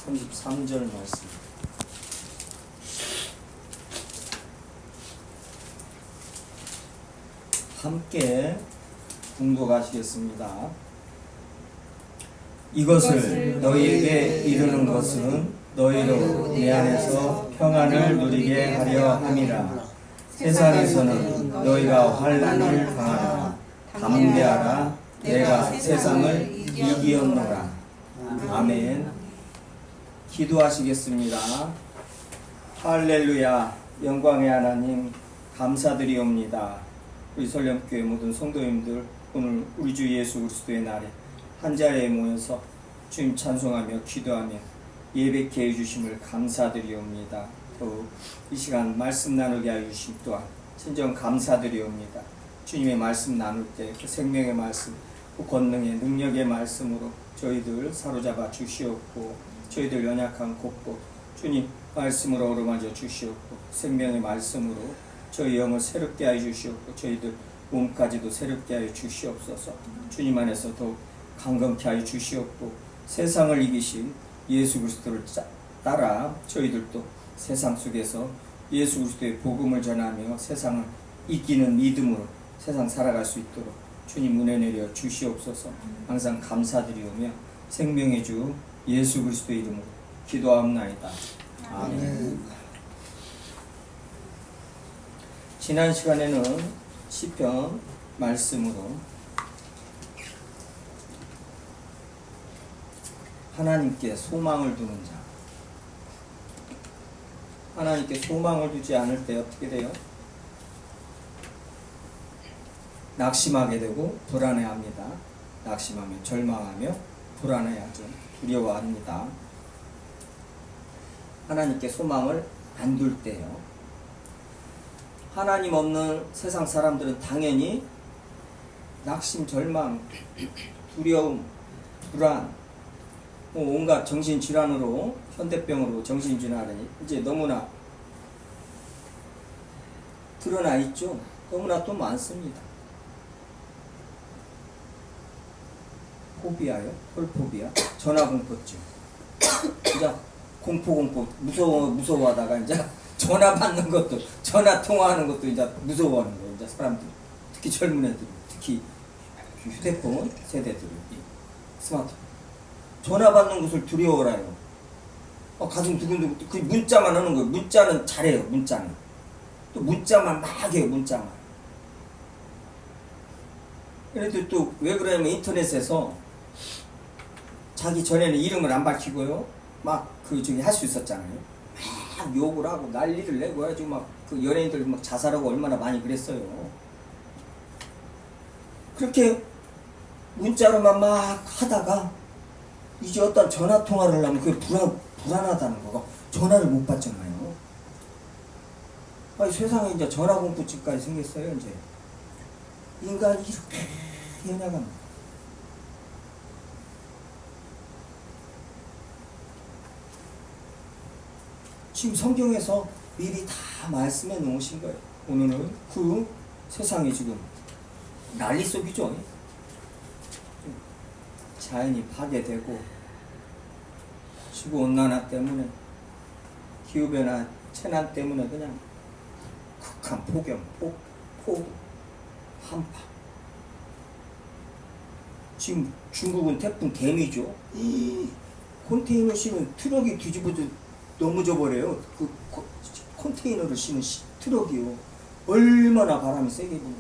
33절 말씀. 함께 공독하시겠습니다. 이것을 너희에게 이르는 것은 너희로 내 안에서 평안을 누리게 하려 함이라. 세상에서는 너희가 환난을 당하라. 담대하라. 내가 세상을 이기었노라. 아멘. 기도하시겠습니다. 할렐루야. 영광의 하나님 감사드리옵니다. 우리 설령교회 모든 성도님들, 오늘 우리 주 예수 그리스도의 날에 한 자리에 모여서 주님 찬송하며 기도하며 예배케 해주심을 감사드리옵니다. 더욱 이 시간 말씀 나누게 하여 주심 또한 진정 감사드리옵니다. 주님의 말씀 나눌 때 그 생명의 말씀, 그 권능의 능력의 말씀으로 저희들 사로잡아 주시옵고, 저희들 연약한 곳곳 주님 말씀으로 어루만져 주시옵고, 생명의 말씀으로 저희 영을 새롭게 하여 주시옵고, 저희들 몸까지도 새롭게 하여 주시옵소서. 주님 안에서 더욱 강건케 하여 주시옵고, 세상을 이기신 예수 그리스도를 따라 저희들도 세상 속에서 예수 그리스도의 복음을 전하며 세상을 이기는 믿음으로 세상 살아갈 수 있도록 주님 은혜 내려 주시옵소서. 항상 감사드리오며 생명의 주 예수 그리스도의 이름으로 기도하옵나이다. 아멘. 지난 시간에는 시편 말씀으로 하나님께 소망을 두는 자, 하나님께 소망을 두지 않을 때 어떻게 돼요? 낙심하게 되고 불안해합니다. 낙심하며 절망하며 불안해하죠. 두려워합니다. 하나님께 소망을 안 둘 때요, 하나님 없는 세상 사람들은 당연히 낙심, 절망, 두려움, 불안, 온갖 정신질환으로, 현대병으로 정신질환이 이제 너무나 드러나 있죠. 너무나 또 많습니다. 포비아요? 홀포비아? 전화공포증. 이제 공포 무서워하다가 이제 전화 받는 것도, 전화 통화하는 것도 이제 무서워하는 거예요. 이제 사람들, 특히 젊은 애들, 특히 휴대폰 세대들이, 스마트폰. 전화 받는 것을 두려워해요. 가슴 두근두근. 그 문자만 하는 거예요. 문자는 잘해요. 문자는. 또 문자만 막 해요. 문자만. 그래도 또 왜 그러냐면 인터넷에서 자기 전에는 이름을 안 밝히고요, 막 할 수 있었잖아요. 막 욕을 하고 난리를 내고 아주 막 그 연예인들 막 자살하고 얼마나 많이 그랬어요. 그렇게 문자로만 막 하다가 이제 어떤 전화 통화를 하면 그게 불안하다는 거가, 전화를 못 받잖아요. 아니, 세상에 이제 전화 공포증까지 생겼어요. 이제 인간이 이렇게 연약합니다. 지금 성경에서 미리 다 말씀해 놓으신 거예요. 오늘은 그 세상이 지금 난리 속이죠. 자연이 파괴되고, 지구온난화 때문에, 기후변화, 재난 때문에 그냥 극한 폭염, 폭우, 한파. 지금 중국은 태풍 개미죠. 컨테이너 싣는 트럭이 뒤집어져 넘어져 버려요. 그 컨테이너를 싣는 트럭이요. 얼마나 바람이 세게 부는.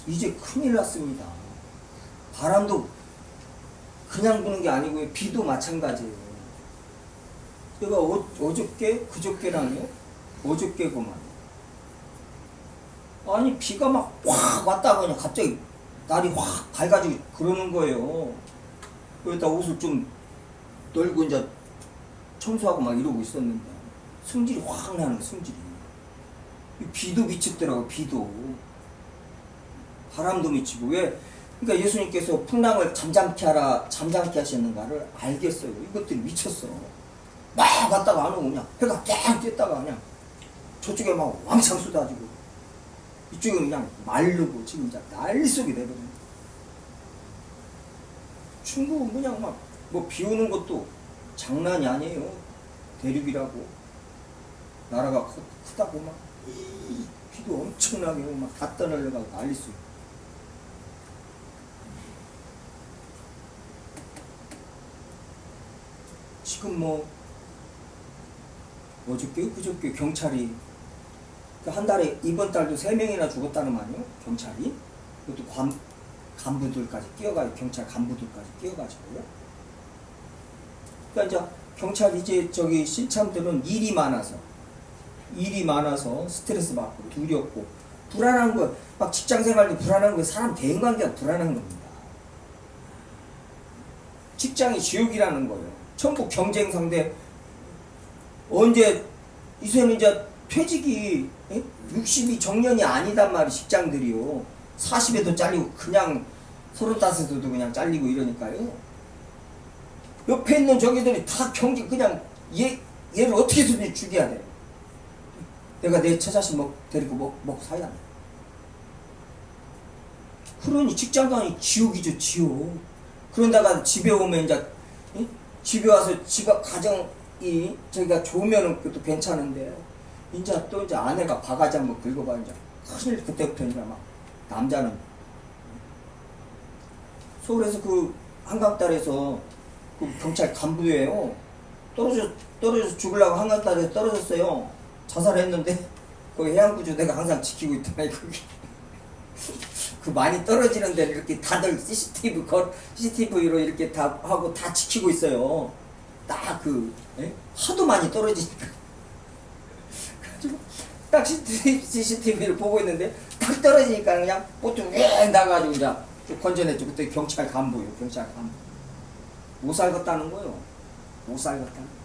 이제 큰일 났습니다. 바람도 그냥 부는 게 아니고요, 비도 마찬가지예요. 제가 어저께, 그저께랑요, 어저께구만. 아니, 비가 막 확 왔다가 그냥 갑자기 날이 확 밝아지고 그러는 거예요. 여기다 옷을 좀 널고 이제 청소하고 막 이러고 있었는데 승질이 확 나는 거예요. 승질이. 비도 미쳤더라고. 비도, 바람도 미치고. 왜? 그러니까 예수님께서 풍랑을 잠잠케 하셨는가를 알겠어요. 이것들이 미쳤어. 막 왔다가 안 오고 그냥 해가 쫙 떴다가 그냥 저쪽에 막 왕창 쏟아지고 이쪽에 그냥 마르고 지금 이제 난리 속이 돼버립니다. 중국은 그냥 막 뭐 비 오는 것도 장난이 아니에요. 대륙이라고 나라가 크다고 막 비도 엄청나게 막 다 떠날려가고 난리수요. 지금 뭐 어저께 그저께 경찰이 한 달에 이번 달도 3명이나 죽었다는 말이에요. 경찰이 그것도 간부들까지 끼어가지고 경찰 간부들까지 끼어가지고요. 그러니까 이제 경찰 이제 저기 신참들은 일이 많아서 스트레스 받고 두렵고 불안한 거, 막 직장 생활도 불안한 거, 사람 대인관계가 불안한 겁니다. 직장이 지옥이라는 거예요. 전부 경쟁 상대. 언제 이제는 이제 퇴직이 60이 정년이 아니단 말이 직장들이요. 40에도 잘리고 그냥 35에도 그냥 잘리고 이러니까요. 옆에 있는 저기들이 다 경쟁 그냥 얘를 어떻게 해서든 죽여야 돼요. 내가 내 처자식 데리고 먹고 살야 돼. 그러니 직장 가니 지옥이죠, 지옥. 그런다가 집에 오면 이제 집에 와서 가정이 저기가 좋으면은 그것도 괜찮은데 이제 또 이제 아내가 바가지 한번 긁어봐 이제 큰일. 그때부터 이제 막 남자는 서울에서 그 한강딸에서 그 경찰 간부예요. 떨어져서 죽으려고 한강딸에서 떨어졌어요. 자살했는데 그 해양구조대가 항상 지키고 있더라. 거기 그 많이 떨어지는 데를 이렇게 다들 CCTV로 이렇게 다 하고 다 지키고 있어요. 딱 하도 많이 떨어지니까. 그래가지고 딱 CCTV를 보고 있는데 딱 떨어지니까 그냥 보통 왜 나가지고 이제 쭉 건져냈죠. 그때 경찰 간부요, 경찰 간부. 못 살겠다는 거요. 못 살겠다.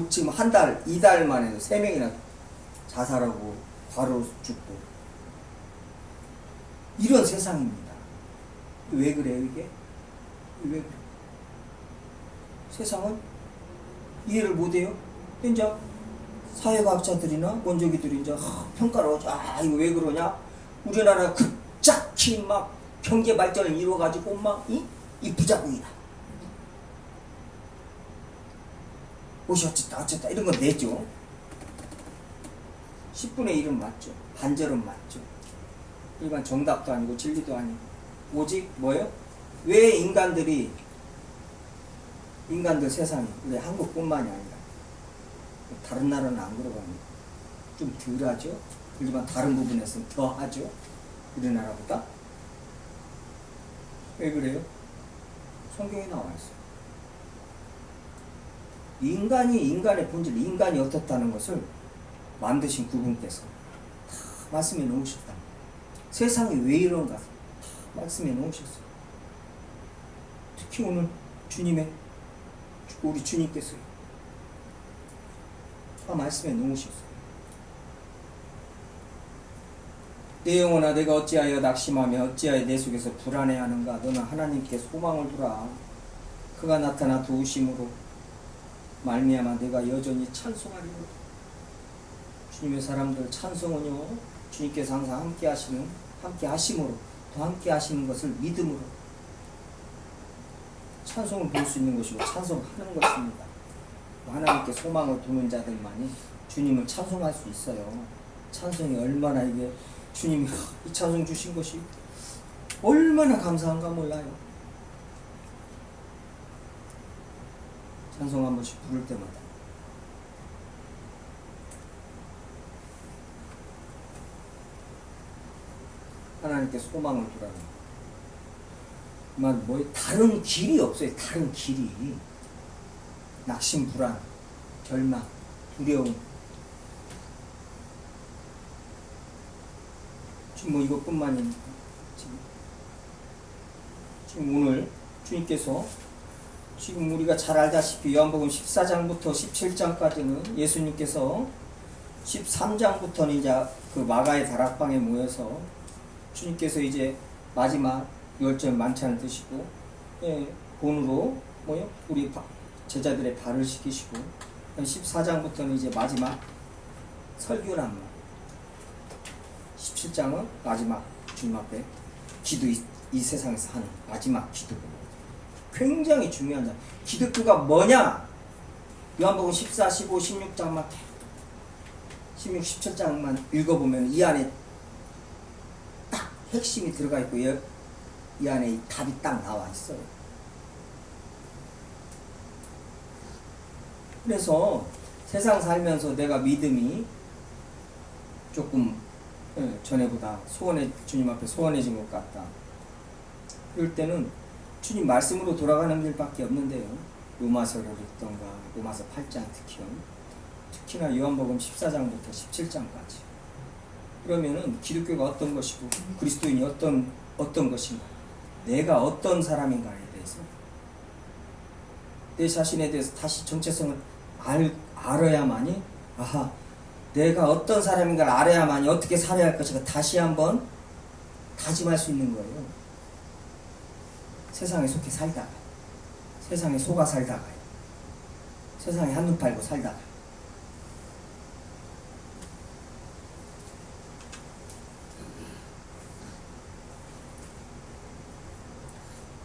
지금 한 달, 2달 만에 3명이나 자살하고 과로 죽고 이런 세상입니다. 왜 그래요 이게? 왜 그래? 세상은 이해를 못해요. 이제 사회과학자들이나 원조기들이 이제 평가를 하죠. 이거 왜 그러냐? 우리나라 급작히 막 경제 발전을 이루어가지고 막 이 부자국이다. 옷이 어쨌다 이런 건 내죠. 10분의 1은 맞죠. 반절은 맞죠. 일반 정답도 아니고 진리도 아니고 오직 뭐예요? 왜 인간들 세상이 왜 한국뿐만이 아니라 다른 나라는 안 그러거든요. 좀 덜하죠. 하지만 다른 부분에서는 더 하죠. 우리나라보다. 왜 그래요? 성경에 나와 있어요. 인간의 본질, 인간이 어떻다는 것을 만드신 그분께서 다 말씀해 놓으셨다. 세상이 왜 이런가 다 말씀해 놓으셨어요. 특히 오늘 우리 주님께서 다 말씀해 놓으셨어요. 내 영혼아 내가 어찌하여 낙심하며 어찌하여 내 속에서 불안해하는가. 너는 하나님께 소망을 두라. 그가 나타나 도우심으로 말미암아 내가 여전히 찬송하리로다. 주님의 사람들 찬송은요 주님께서 항상 함께 하심으로 더 함께 하시는 것을 믿음으로 찬송을 볼 수 있는 것이고 찬송을 하는 것입니다. 하나님께 소망을 두는 자들만이 주님을 찬송할 수 있어요. 찬송이 얼마나 이게 주님이 이 찬송 주신 것이 얼마나 감사한가 몰라요. 찬송 한 번씩 부를 때마다 하나님께 소망을 두라는 말 뭐 다른 길이 없어요. 다른 길이 낙심, 불안, 절망, 두려움. 지금 뭐 이것뿐만이 지금 오늘 주님께서 지금 우리가 잘 알다시피 요한복음 14장부터 17장까지는 예수님께서 13장부터는 이제 그 마가의 다락방에 모여서 주님께서 이제 마지막 열절 만찬을 드시고 본으로 우리 제자들의 발을 씻기시고 14장부터는 이제 마지막 설교란 말. 17장은 마지막 주님 앞에 기도 이 세상에서 하는 마지막 기도. 굉장히 중요한 장. 기독교가 뭐냐? 요한복음 14, 15, 16장만 16, 17장만 읽어보면 이 안에 딱 핵심이 들어가 있고 이 안에 이 답이 딱 나와 있어요. 그래서 세상 살면서 내가 믿음이 조금 전에보다 주님 앞에 소원해진 것 같다. 그럴 때는 주님 말씀으로 돌아가는 길밖에 없는데요. 로마서를 읽던가 로마서 8장 특히나 요한복음 14장부터 17장까지. 그러면은 기독교가 어떤 것이고 그리스도인이 어떤 것인가, 내가 어떤 사람인가에 대해서, 내 자신에 대해서 다시 정체성을 알아야만이, 아하, 내가 어떤 사람인가를 알아야만이 어떻게 살아야 할 것인가 다시 한번 다짐할 수 있는 거예요. 세상에 속해 살다가, 세상에 속아 살다가, 세상에 한눈 팔고 살다가.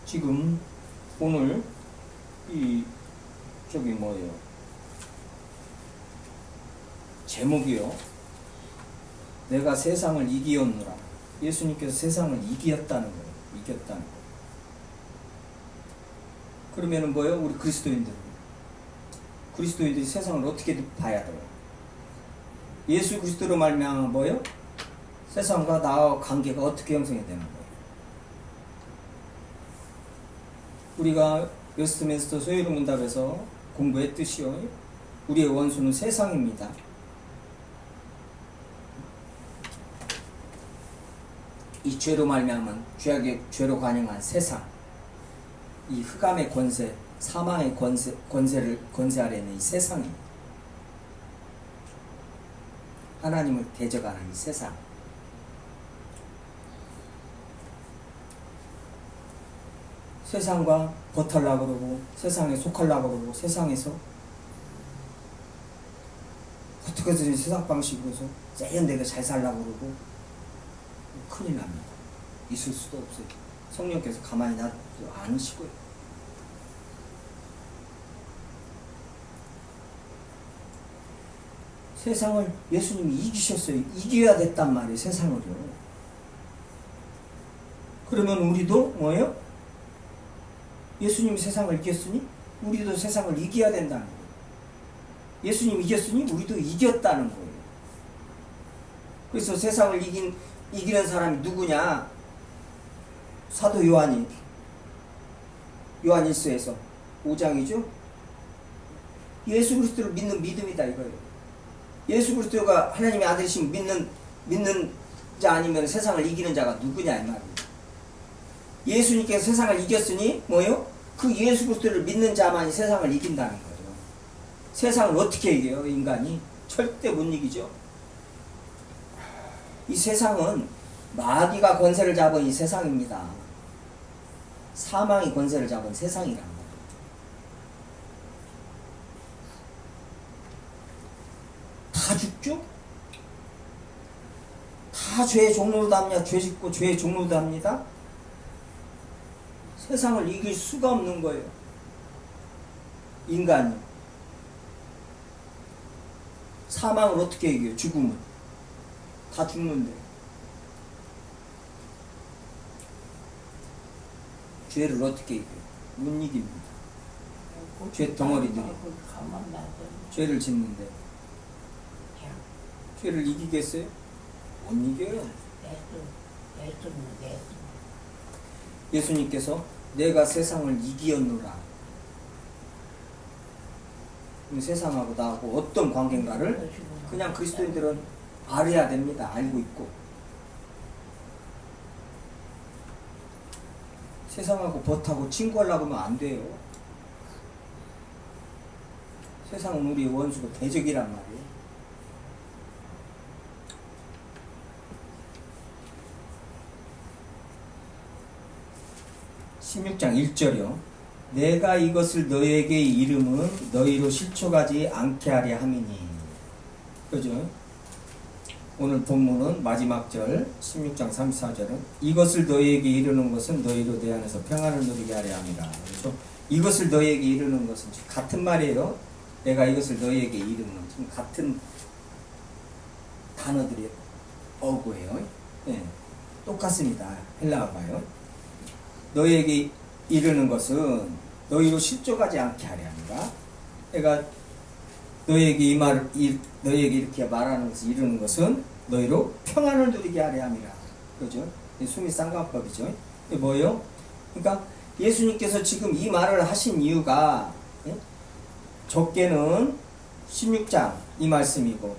지금 오늘 뭐예요? 제목이요. 내가 세상을 이기었노라. 예수님께서 세상을 이겼다는 거예요. 이겼다는 거예요. 그러면은 뭐예요? 우리 그리스도인들이 세상을 어떻게 봐야 돼요? 예수 그리스도로 말미암아 뭐예요? 세상과 나와 관계가 어떻게 형성이 되는 거예요? 우리가 웨스트민스터 소유로 문답에서 공부했듯이요, 우리의 원수는 세상입니다. 이 죄로 말미암은 죄로 관영한 세상, 이 흑암의 권세, 사망의 권세 아래 있는 이 세상입니다. 하나님을 대적하는 이 세상. 세상과 버탈라고 그러고 세상에 속하려고 그러고 세상에서 어떻게든 세상 방식으로 해서 세련되게 잘 살려고 그러고 큰일 납니다. 있을 수도 없어요. 성령께서 가만히 놔두지 않으시고요. 세상을 예수님이 이기셨어요. 이겨야 됐단 말이에요. 세상을요. 그러면 우리도 뭐예요? 예수님이 세상을 이겼으니 우리도 세상을 이겨야 된다는 거예요. 예수님이 이겼으니 우리도 이겼다는 거예요. 그래서 세상을 이기는 사람이 누구냐? 사도 요한 1서에서 5장이죠. 예수 그리스도를 믿는 믿음이다 이거예요. 예수 그리스도가 하나님의 아들이신 믿는 자 아니면 세상을 이기는 자가 누구냐 이 말이에요. 예수님께서 세상을 이겼으니 뭐요? 그 예수 그리스도를 믿는 자만이 세상을 이긴다는 거예요. 세상을 어떻게 이겨요? 인간이 절대 못 이기죠. 이 세상은 마귀가 권세를 잡은 이 세상입니다. 사망이 권세를 잡은 세상이란 말이에요. 다 죽죠? 다 죄의 종로도 합니다. 죄 짓고 죄의 종로도 합니다. 세상을 이길 수가 없는 거예요. 인간이. 사망을 어떻게 이겨요? 죽음은. 다 죽는데. 죄를 어떻게 이겨요? 못 이깁니다. 죄 덩어리들이. 죄를 짓는데. 죄를 이기겠어요? 못 이겨요. 예수님께서 내가 세상을 이기었노라. 세상하고 나하고 어떤 관계인가를 그냥 그리스도인들은 알아야 됩니다. 알고 있고. 세상하고 버타고 친구하려고 하면 안 돼요. 세상은 우리의 원수고 대적이란 말이에요. 16장 1절이요. 내가 이것을 너에게 이름은 너희로 실족하지 않게 하려 함이니. 그죠? 오늘 본문은 마지막 절 16장 34절은 이것을 너희에게 이르는 것은 너희로 내 안에서 평안을 누리게 하려 함이라. 그렇죠? 이것을 너희에게 이르는 것은 같은 말이에요. 내가 이것을 너희에게 이르는 지금 같은 단어들이 어구예요. 예, 똑같습니다. 헬라어가요. 너희에게 이르는 것은 너희로 실족하지 않게 하려 합니다. 내가 너희에게 너희에게 이렇게 말하는 것을 이루는 것은 너희로 평안을 누리게 하려 함이라. 그죠? 숨이 쌍방법이죠. 이게 뭐예요? 그러니까 예수님께서 지금 이 말을 하신 이유가 적게는 16장 이 말씀이고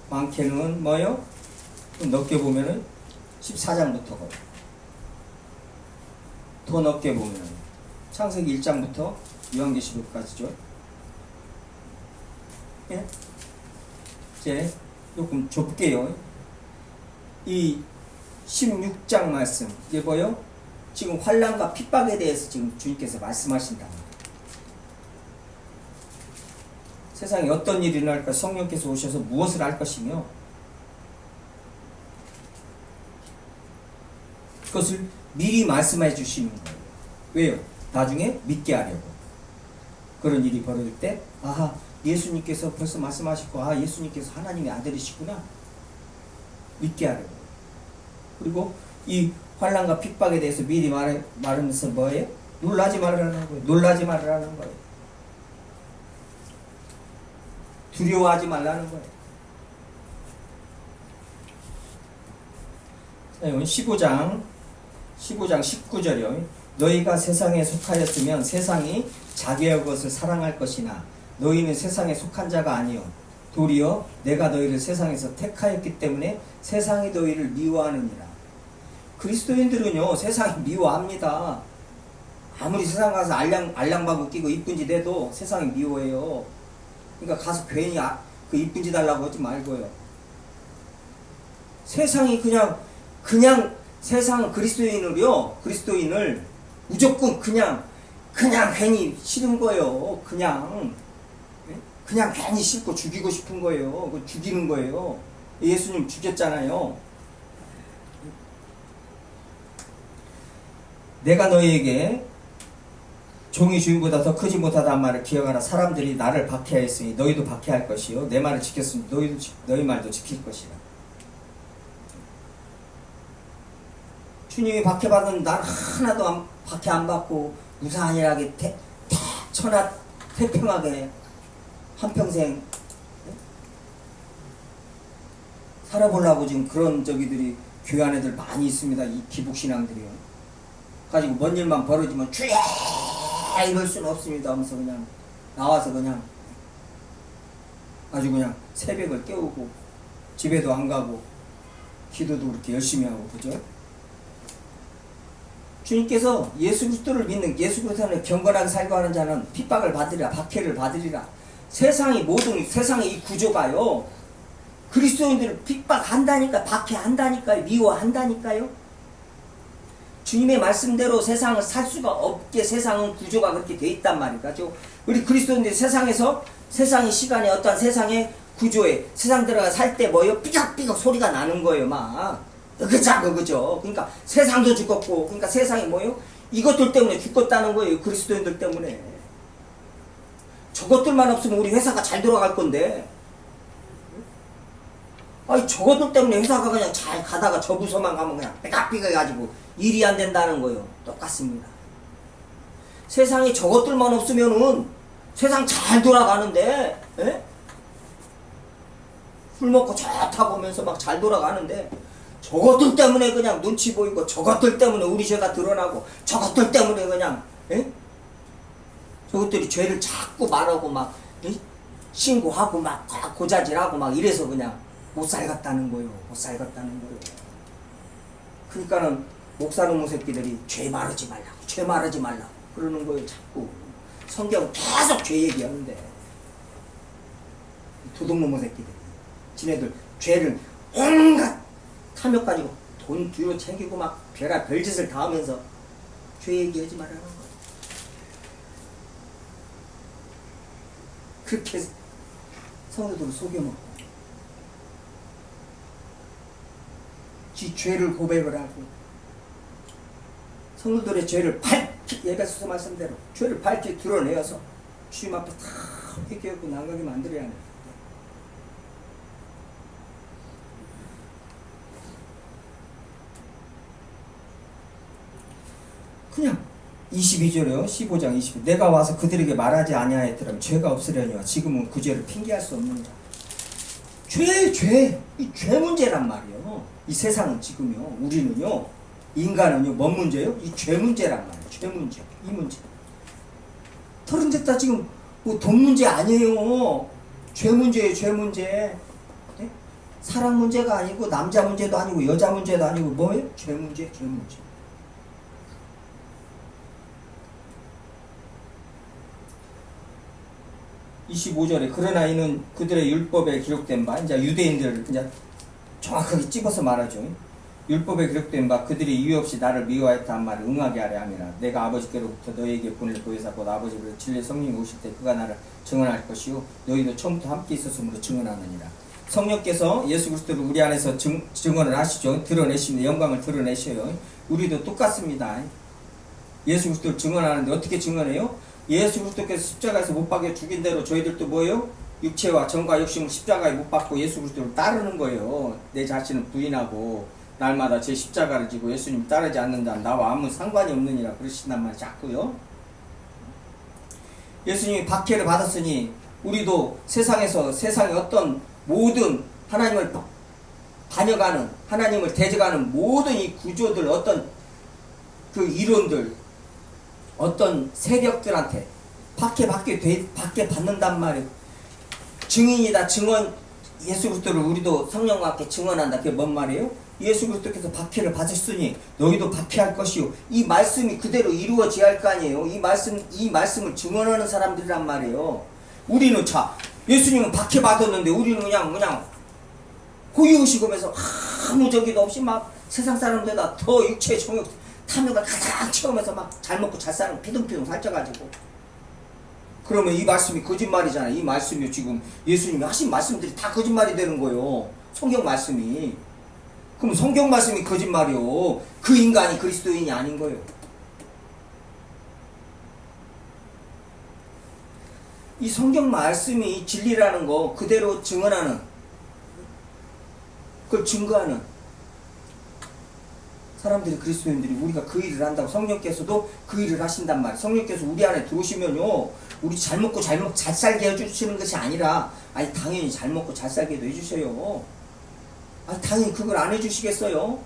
많게는 뭐예요? 넓게 보면은 14장부터고 더 넓게 보면은 창세기 1장부터 요한계시록까지죠. 예? 이제 조금 좁게요. 이 16장 말씀 이게 뭐요? 지금 환난과 핍박에 대해서 지금 주님께서 말씀하신다. 세상에 어떤 일이 일어날까 성령께서 오셔서 무엇을 할 것이며 그것을 미리 말씀해 주시는 거예요. 왜요? 나중에 믿게 하려고. 그런 일이 벌어질 때 아하 예수님께서 벌써 말씀하시고 아 예수님께서 하나님의 아들이시구나 믿게 하려고. 그리고 이 환난과 핍박에 대해서 미리 말하면서 뭐예요? 놀라지 말라는 거예요. 놀라지 말라는 거예요. 두려워하지 말라는 거예요. 자, 이건 15장 19절이요. 너희가 세상에 속하였으면 세상이 자기의 것을 사랑할 것이나 너희는 세상에 속한 자가 아니요 도리어 내가 너희를 세상에서 택하였기 때문에 세상이 너희를 미워하느니라. 그리스도인들은요 세상이 미워합니다. 아무리 세상 가서 알량바구 끼고 이쁜 짓 해도 세상이 미워해요. 그러니까 가서 괜히 그 이쁜 짓 하려고 하지 말고요. 세상이 그냥 세상 그리스도인을 무조건 그냥 괜히 싫은 거예요. 그냥 괜히 싫고 죽이고 싶은 거예요. 죽이는 거예요. 예수님 죽였잖아요. 내가 너희에게 종이 주인보다 더 크지 못하다는 말을 기억하라. 사람들이 나를 박해하였으니 너희도 박해할 것이요 내 말을 지켰으니 너희 말도 지킬 것이라. 주님이 박해받은 날 하나도 박해 안 받고 무사안일하게 태평하게 한평생 살아보려고 지금 그런 저기들이 교회 안에들 많이 있습니다. 이 기복신앙들이요. 가지고 뭔 일만 벌어지면 주야 이럴 수는 없습니다 하면서 그냥 나와서 그냥 아주 그냥 새벽을 깨우고 집에도 안 가고 기도도 그렇게 열심히 하고 그죠? 주님께서 예수 그리스도를 믿는 예수 그리스도를 경건하게 살고 하는 자는 핍박을 받으리라 박해를 받으리라. 세상의 이 구조가요 그리스도인들을 핍박한다니까 박해한다니까요 미워한다니까요. 주님의 말씀대로 세상을 살 수가 없게 세상은 구조가 그렇게 돼 있단 말이죠. 우리 그리스도인들이 세상의 시간에 어떤 세상의 구조에 세상 들어가 살 때 뭐요? 삐걱삐걱 소리가 나는 거예요 막. 그죠? 그러니까 세상도 죽었고 그러니까 세상이 뭐요? 이것들 때문에 죽었다는 거예요. 그리스도인들 때문에. 저것들만 없으면 우리 회사가 잘 돌아갈 건데 아니 저것들 때문에 회사가 그냥 잘 가다가 저 부서만 가면 그냥 삐걱삐걱 해가지고 일이 안 된다는 거예요. 똑같습니다. 세상에 저것들만 없으면은 세상 잘 돌아가는데 에? 술 먹고 좋다고 하면서 막 잘 돌아가는데 저것들 때문에 그냥 눈치 보이고 저것들 때문에 우리 죄가 드러나고 저것들 때문에 그냥 에? 저것들이 죄를 자꾸 말하고 막 에? 신고하고 막 고자질하고 막 이래서 그냥 못 살겠다는 거예요. 못 살겠다는 거예요. 그러니까는 목사놈의 새끼들이 죄 말하지 말라고 그러는 거예요. 자꾸 성경은 계속 죄 얘기하는데 도둑놈의 새끼들이 지네들 죄를 온갖 탐욕 가지고 돈 뒤로 챙기고 막 별짓을 다 하면서 죄 얘기하지 말라는 거예요. 그렇게 성도들을 속여먹고 지 죄를 고백을 하고 성도들의 죄를 밝히 에베소서 말씀대로 죄를 밝히 드러내어서 주님 앞에 다 회개하고 나가게 만들어야 하는 그냥 22절에요. 15장 20절 내가 와서 그들에게 말하지 아니하였더라면 죄가 없으려니와 지금은 그 죄를 핑계할 수 없느니라. 이 죄 문제란 말이에요. 이 세상은 지금요. 우리는요. 인간은요. 뭔 문제요? 이 죄 문제란 말이에요. 죄 문제. 이 문제. 털은 됐다 지금 뭐 돈 문제 아니에요. 죄 문제예요. 죄 문제. 네? 사랑 문제가 아니고 남자 문제도 아니고 여자 문제도 아니고 뭐예요? 죄 문제. 죄 문제. (25절에) 그러나 이는 그들의 율법에 기록된 바 이제 유대인들을 이제 정확하게 찝어서 말하죠. 율법에 기록된 바 그들이 이유 없이 나를 미워하였다 한 말을 응하게 하려 함이라. 내가 아버지께로부터 너희에게 보낼 보혜사 곧 아버지로 진리의 성령이 오실 때 그가 나를 증언할 것이요 너희도 처음부터 함께 있었으므로 증언하느니라. 성령께서 예수 그리스도를 우리 안에서 증언을 하시죠. 드러내십니다. 영광을 드러내셔요. 우리도 똑같습니다. 예수 그리스도를 증언하는데 어떻게 증언해요? 예수 그리스도께서 십자가에서 못 박여 죽인 대로 저희들도 뭐예요? 육체와 정과 욕심을 십자가에 못 박고 예수 그리스도를 따르는 거예요. 내 자신을 부인하고 날마다 제 십자가를 지고 예수님 따르지 않는다. 나와 아무 상관이 없느니라 그러신단 말 자꾸요. 예수님이 박해를 받았으니 우리도 세상에서 세상의 어떤 모든 하나님을 반역하는 하나님을 대적하는 모든 이 구조들 어떤 그 이론들 어떤 세력들한테 박해 받는단 말이에요. 증인이다. 증언 예수 그리스도를 우리도 성령과 함께 증언한다. 그게 뭔 말이에요? 예수 그리스도께서 박해를 받으셨으니 너희도 박해할 것이요. 이 말씀이 그대로 이루어져야 할 거 아니에요. 이 말씀을 증언하는 사람들이란 말이에요. 우리는 예수님은 박해 받았는데 우리는 그냥 호의호식하면서 아무 저기도 없이 막 세상 사람들보다 더 육체의 정욕 탐욕을 가장 채우면서 막 잘 먹고 잘 사는 피둥피둥 살쪄가지고 그러면 이 말씀이 거짓말이잖아요. 이 말씀이 지금 예수님이 하신 말씀들이 다 거짓말이 되는 거예요. 성경 말씀이. 그럼 성경 말씀이 거짓말이요. 그 인간이 그리스도인이 아닌 거예요. 이 성경 말씀이 진리라는 거 그대로 증언하는 그걸 증거하는 사람들이 그리스도인들이 우리가 그 일을 한다고 성령께서도 그 일을 하신단 말이에요. 성령께서 우리 안에 들어오시면요 우리 잘 먹고 잘 살게 해주시는 것이 아니라 아니 당연히 잘 먹고 잘 살게도 해주셔요. 아니 당연히 그걸 안 해주시겠어요?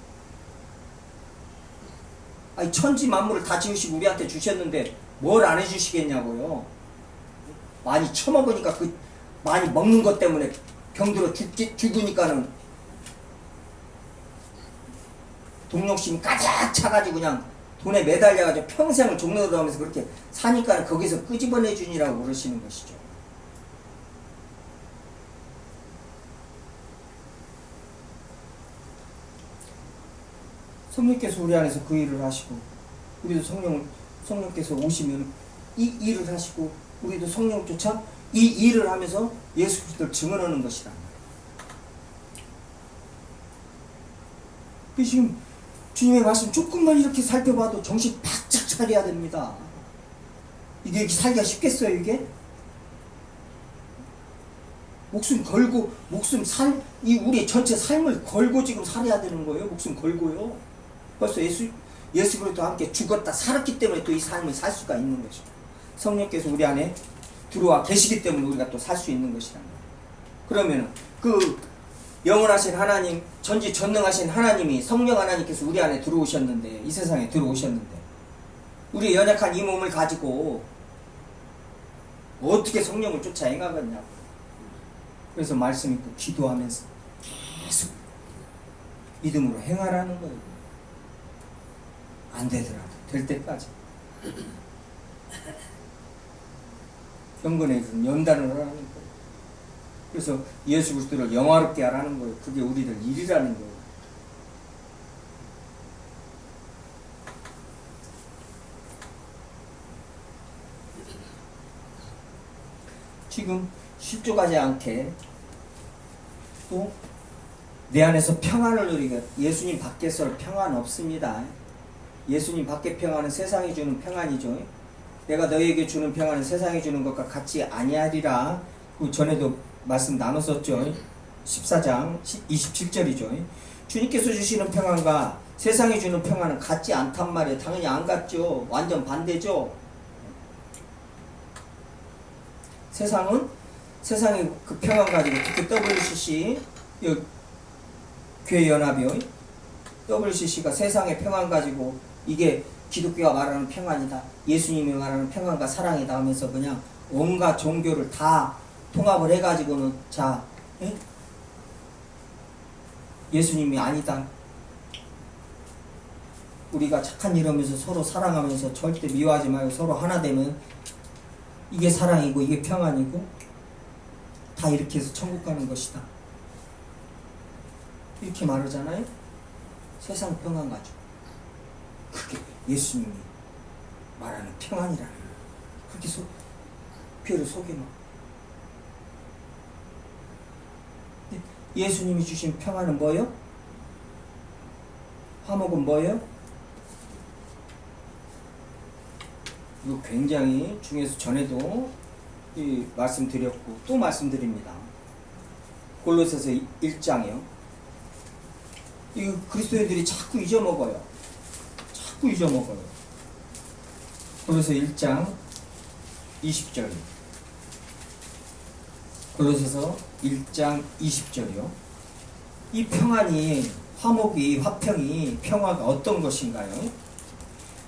아니 천지 만물을 다 지으시고 우리한테 주셨는데 뭘 안 해주시겠냐고요. 많이 처먹으니까 그 많이 먹는 것 때문에 병들어 죽으니까는 동력심이 가득 차가지고 그냥 돈에 매달려가지고 평생을 종로로 하면서 그렇게 사니까 거기서 끄집어내 주니라고 그러시는 것이죠. 성령께서 우리 안에서 그 일을 하시고 우리도 성령께서 오시면 이 일을 하시고 우리도 성령조차 이 일을 하면서 예수 그리스도를 증언하는 것이란 말이에요. 지금 주님의 말씀 조금만 이렇게 살펴봐도 정신 바짝 차려야 됩니다. 이게 살기가 쉽겠어요, 이게? 목숨 걸고, 우리 전체 삶을 걸고 지금 살아야 되는 거예요. 목숨 걸고요. 벌써 예수 그리스도와 함께 죽었다 살았기 때문에 또 이 삶을 살 수가 있는 것이죠. 성령께서 우리 안에 들어와 계시기 때문에 우리가 또 살 수 있는 것이란 말이에요. 그러면 그 영원하신 하나님, 전지전능하신 하나님이 성령 하나님께서 우리 안에 들어오셨는데 이 세상에 들어오셨는데 우리의 연약한 이 몸을 가지고 어떻게 성령을 쫓아 행하겠냐고. 그래서 말씀 읽고 기도하면서 계속 믿음으로 행하라는 거예요. 안 되더라도 될 때까지 경건에서는 연단을 하라는 거예요. 그래서 예수 그리스도를 영화롭게 하라는 거예요. 그게 우리들 일이라는 거예요. 지금 실족하지 않게 또 내 안에서 평안을 누리게. 예수님 밖에서 평안 없습니다. 예수님 밖의 평안은 세상이 주는 평안이죠. 내가 너희에게 주는 평안은 세상이 주는 것과 같이 아니하리라. 그 전에도 말씀 나눴었죠. 14장 27절이죠. 주님께서 주시는 평안과 세상이 주는 평안은 같지 않단 말이에요. 당연히 안 같죠. 완전 반대죠. 세상이 그 평안 가지고, 특히 WCC 교회 연합이요. WCC가 세상의 평안 가지고 이게 기독교가 말하는 평안이다, 예수님이 말하는 평안과 사랑이다 하면서 그냥 온갖 종교를 다 통합을 해가지고는 예수님이 아니다. 우리가 착한 일 하면서 서로 사랑하면서 절대 미워하지 말고 서로 하나 되면 이게 사랑이고 이게 평안이고 다 이렇게 해서 천국 가는 것이다. 이렇게 말하잖아요. 세상 평안 가지고. 그게 예수님이 말하는 평안이라는 거예요. 그렇게 교회를 속여놔. 예수님이 주신 평안은 뭐예요? 화목은 뭐예요? 이거 굉장히 중요해서 전에도 말씀드렸고 또 말씀드립니다. 골로새서 1장이요. 이 그리스도인들이 자꾸 잊어먹어요. 골로새 1장 20절. 골로새서 1장 20절이요. 이 평안이, 화목이, 화평이, 평화가 어떤 것인가요?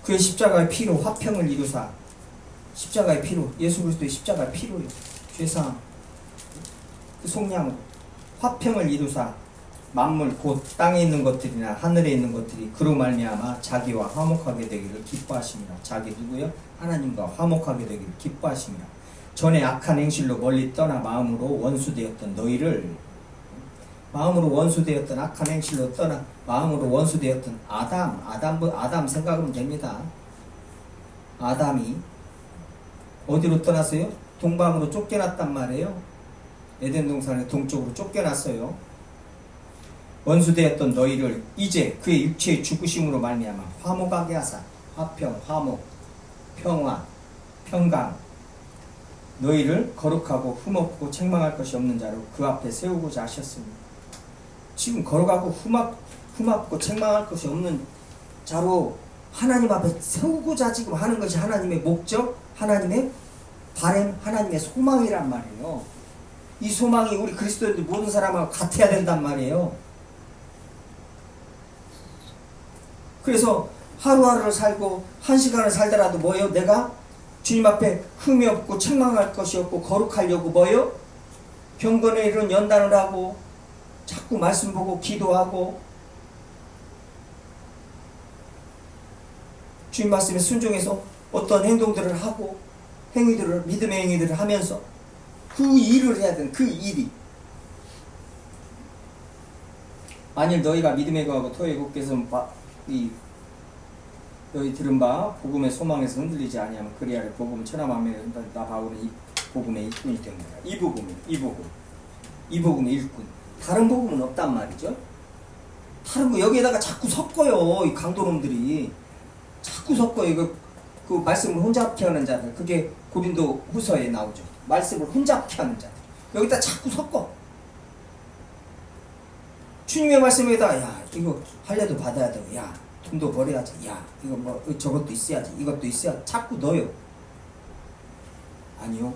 그의 십자가의 피로 화평을 이루사. 십자가의 피로, 예수 그리스도의 십자가의 피로요. 죄사함, 그 속량으로 화평을 이루사 만물 곧 땅에 있는 것들이나 하늘에 있는 것들이 그로 말미암아 자기와 화목하게 되기를 기뻐하십니다. 자기 누구요? 하나님과 화목하게 되기를 기뻐하십니다. 전에 악한 행실로 멀리 떠나 마음으로 원수되었던 너희를, 마음으로 원수되었던 악한 행실로 떠나 마음으로 원수되었던 아담 생각하면 됩니다. 아담이 어디로 떠났어요? 동방으로 쫓겨났단 말이에요. 에덴 동산의 동쪽으로 쫓겨났어요. 원수되었던 너희를 이제 그의 육체의 죽으심으로 말미암아 화목하게 하사, 화평, 화목, 평화, 평강, 너희를 거룩하고 흠없고 책망할 것이 없는 자로 그 앞에 세우고자 하셨습니다. 지금 거룩하고 흠없고 책망할 것이 없는 자로 하나님 앞에 세우고자 지금 하는 것이 하나님의 목적, 하나님의 바람, 하나님의 소망이란 말이에요. 이 소망이 우리 그리스도인들 모든 사람하고 같아야 된단 말이에요. 그래서 하루하루를 살고 한 시간을 살더라도 뭐예요? 내가 주님 앞에 흠이 없고 책망할 것이 없고 거룩하려고 뭐예요? 경건의 일은 연단을 하고 자꾸 말씀 보고 기도하고 주님 말씀에 순종해서 어떤 행동들을 하고 행위들을, 믿음의 행위들을 하면서 그 일을 해야 되는, 그 일이, 만일 너희가 믿음에 거하고 토에 굳게서 너희 들은 바 복음의 소망에서 흔들리지 아니하면 그리하여 복음 천하만민에 나 바울은 이 복음의 일꾼이 됩니다. 이 복음의 일꾼. 다른 복음은 없단 말이죠. 다른 거 여기에다가 자꾸 섞어요. 이 강도놈들이 자꾸 섞어요. 그 말씀을 혼잡케 하는 자들. 그게 고린도 후서에 나오죠. 말씀을 혼잡케 하는 자들. 여기다 자꾸 섞어. 주님의 말씀에다 이거 할례도 받아야 되고, 돈도 벌어야지, 이거 뭐 저것도 있어야지, 이것도 있어야 자꾸 넣어요. 아니요.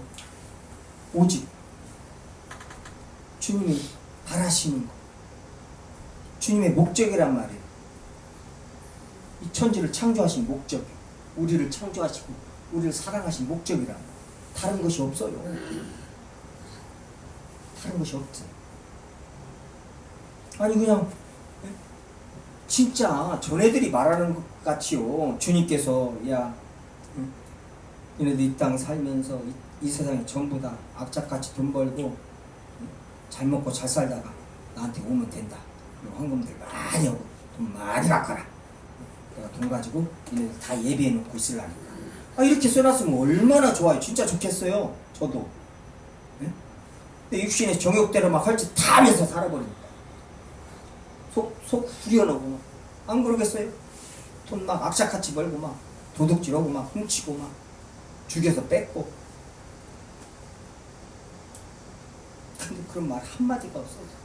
오직 주님이 바라시는 거, 주님의 목적이란 말이에요. 이 천지를 창조하신 목적, 우리를 창조하시고 우리를 사랑하신 목적이란 말이에요. 다른 것이 없어요. 다른 것이 없어요. 아니 그냥 진짜 전애들이 말하는 것 같이요. 주님께서 얘네들 이 땅 살면서 이 세상이 전부 다 악착같이 돈 벌고 잘 먹고 잘 살다가 나한테 오면 된다. 그리고 헌금들 많이 하고 돈 많이 갚아라. 내가 돈 가지고 얘네들 다 예비해 놓고 있으려니까. 이렇게 써놨으면 얼마나 좋아요. 진짜 좋겠어요. 근데 육신의 정욕대로 막 헐짓 다 하면서 살아버리니까. 속 후려놓고 막. 안 그러겠어요? 돈 막 악착같이 벌고 막 도둑질하고 막 훔치고 막 죽여서 뺏고. 근데 그런 말 한마디가 없어서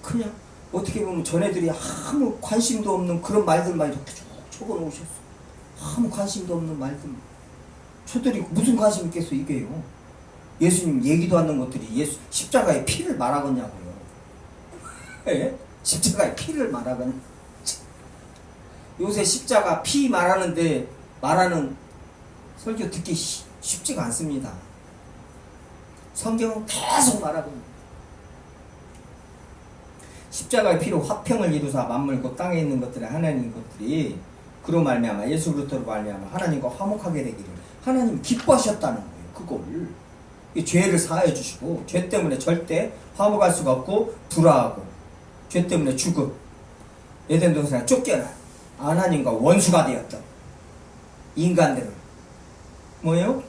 그냥 어떻게 보면 전애들이 아무 관심도 없는 그런 말들만 이렇게 쭉 적어놓으셨어. 아무 관심도 없는 말들. 저들이 무슨 관심 있겠어 이게요. 예수님 얘기도 않는 것들이 예수 십자가의 피를 말하겠냐고요. 예? 십자가의 피를 말하겠냐. 요새 십자가 피 말하는데 말하는 설교 듣기 쉽지가 않습니다. 성경은 계속 말하고 십자가의 피로 화평을 이루사 만물 곧 땅에 있는 것들의 하나님 것들이 그로 말미암아 예수 그리스도로 말미암아 하나님과 화목하게 되기를 하나님 기뻐하셨다는 거예요. 그걸 이 죄를 사하여 주시고 죄 때문에 절대 화목할 수가 없고 불화하고 죄 때문에 죽음 에덴 동산에 쫓겨나 하나님과 원수가 되었던 인간들을 뭐예요?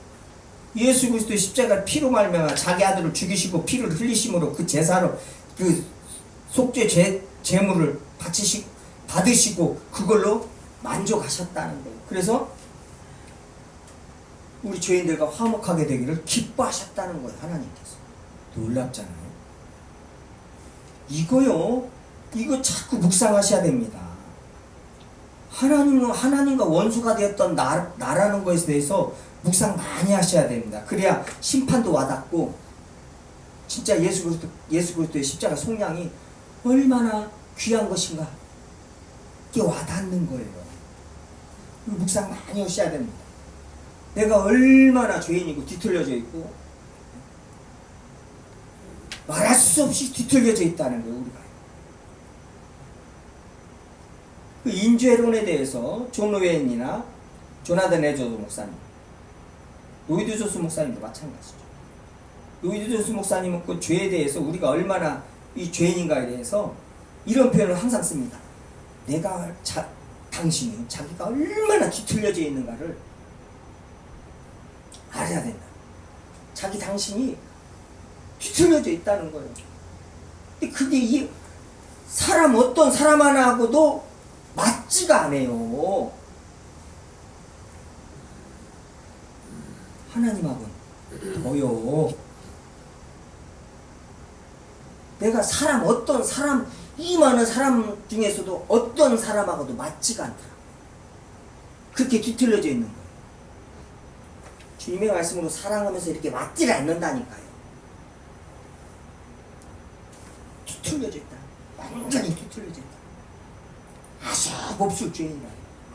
예수 그리스도의 십자가 피로 말미암아 자기 아들을 죽이시고 피를 흘리심으로 그 제사로 그 속죄 제물을 받으시고 그걸로 만족하셨다는 거예요. 그래서 우리 죄인들과 화목하게 되기를 기뻐하셨다는 거예요. 하나님께서. 놀랍잖아요. 이거 자꾸 묵상하셔야 됩니다. 하나님과 원수가 되었던 나라는 것에 대해서 묵상 많이 하셔야 됩니다. 그래야 심판도 와닿고 진짜 예수 그리스도의 십자가 속량이 얼마나 귀한 것인가 이게 와닿는 거예요. 묵상 많이 하셔야 됩니다. 내가 얼마나 죄인이고 뒤틀려져 있고 말할 수 없이 뒤틀려져 있다는 거예요. 우리가 그 인죄론에 대해서 존 로웬이나 조나단 에저드 목사님, 로이드 조스 목사님도 마찬가지죠. 로이드 조스 목사님은 그 죄에 대해서 우리가 얼마나 이 죄인인가에 대해서 이런 표현을 항상 씁니다. 당신이 자기가 얼마나 뒤틀려져 있는가를 알아야 된다. 당신이 뒤틀려져 있다는 거예요. 근데 그게 어떤 사람 하나하고도 맞지가 않아요. 하나님하고는 더요. 내가 이 많은 사람 중에서도 어떤 사람하고도 맞지가 않더라. 그렇게 뒤틀려져 있는 거예요. 주님의 말씀으로 사랑하면서 이렇게 맞지를 않는다니까요. 뒤틀려져 있다. 완전히 뒤틀려져 있다. 아주 몹쓸 죄인이라,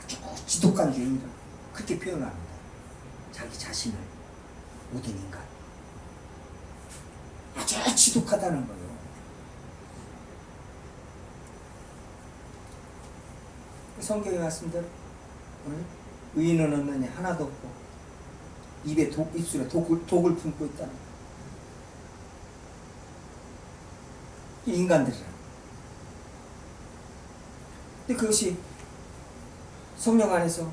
아주 지독한 죄인이라 그렇게 표현합니다. 자기 자신을 모든 인간 아주 지독하다는 거예요. 성경의 말씀대로 의인은 없느니 하나도 없고 입술에 독을 품고 있다는 거예요. 인간들이라. 근데 그것이 성령 안에서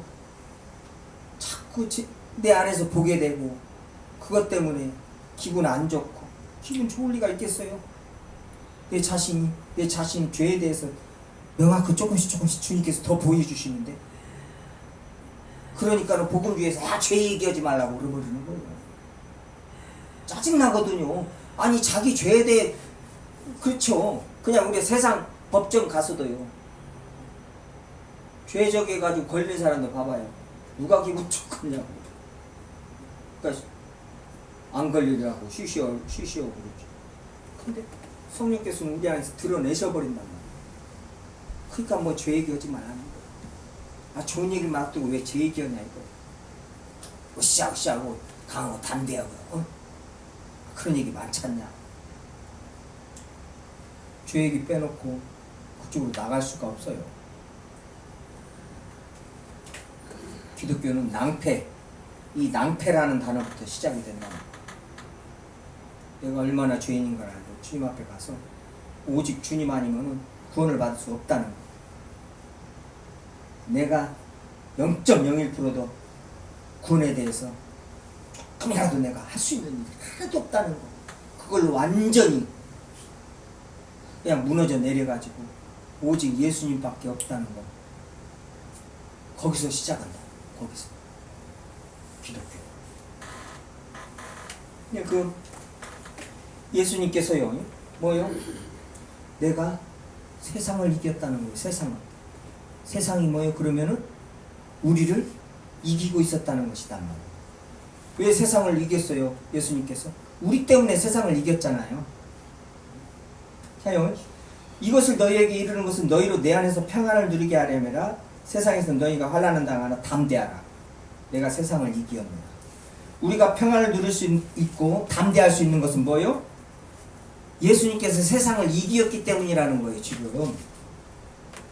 자꾸 내 안에서 보게 되고 그것 때문에 기분 안 좋고 기분 좋을 리가 있겠어요? 내 자신 죄에 대해서 명확히 조금씩 주님께서 더 보여주시는데 그러니까는 복음 위에서 죄 얘기하지 말라고 그러버리는 거예요. 짜증나거든요. 아니 자기 죄에 대해 그렇죠. 그냥 우리 세상 법정 가서도요. 죄적해 가지고 걸린 사람들 봐봐요. 누가 기분 좋겠냐고. 그러니까 안 걸리라고 쉬쉬어 그러죠. 근데 성령께서는 우리 안에서 드러내셔버린단 말이에요. 그러니까 뭐 죄 얘기하지 말라는 거예요. 좋은 얘기를 막 듣고 왜 죄 얘기하냐 이거예요. 으쌰으쌰하고 강하고 담대하고 그런 얘기 많지 않냐. 죄 얘기 빼놓고 그쪽으로 나갈 수가 없어요. 기독교는 낭패, 이 낭패라는 단어부터 시작이 된다. 내가 얼마나 죄인인가를 알고 주님 앞에 가서 오직 주님 아니면 구원을 받을 수 없다는 거. 내가 0.01%도 구원에 대해서 조금이라도 내가 할 수 있는 일이 하나도 없다는 거. 그걸로 완전히 그냥 무너져 내려가지고 오직 예수님밖에 없다는 거. 거기서 시작한다. 거기서. 기독교. 그 예수님께서요, 뭐요? 내가 세상을 이겼다는 거예요. 세상을. 세상이 뭐예요? 그러면은 우리를 이기고 있었다는 것이단 말이에요. 왜 세상을 이겼어요? 예수님께서 우리 때문에 세상을 이겼잖아요. 자요, 이것을 너희에게 이르는 것은 너희로 내 안에서 평안을 누리게 하려면 세상에서 너희가 환난을 당하나 담대하라. 내가 세상을 이기었노라. 우리가 평안을 누릴 수 있고 담대할 수 있는 것은 뭐예요? 예수님께서 세상을 이기었기 때문이라는 거예요. 지금.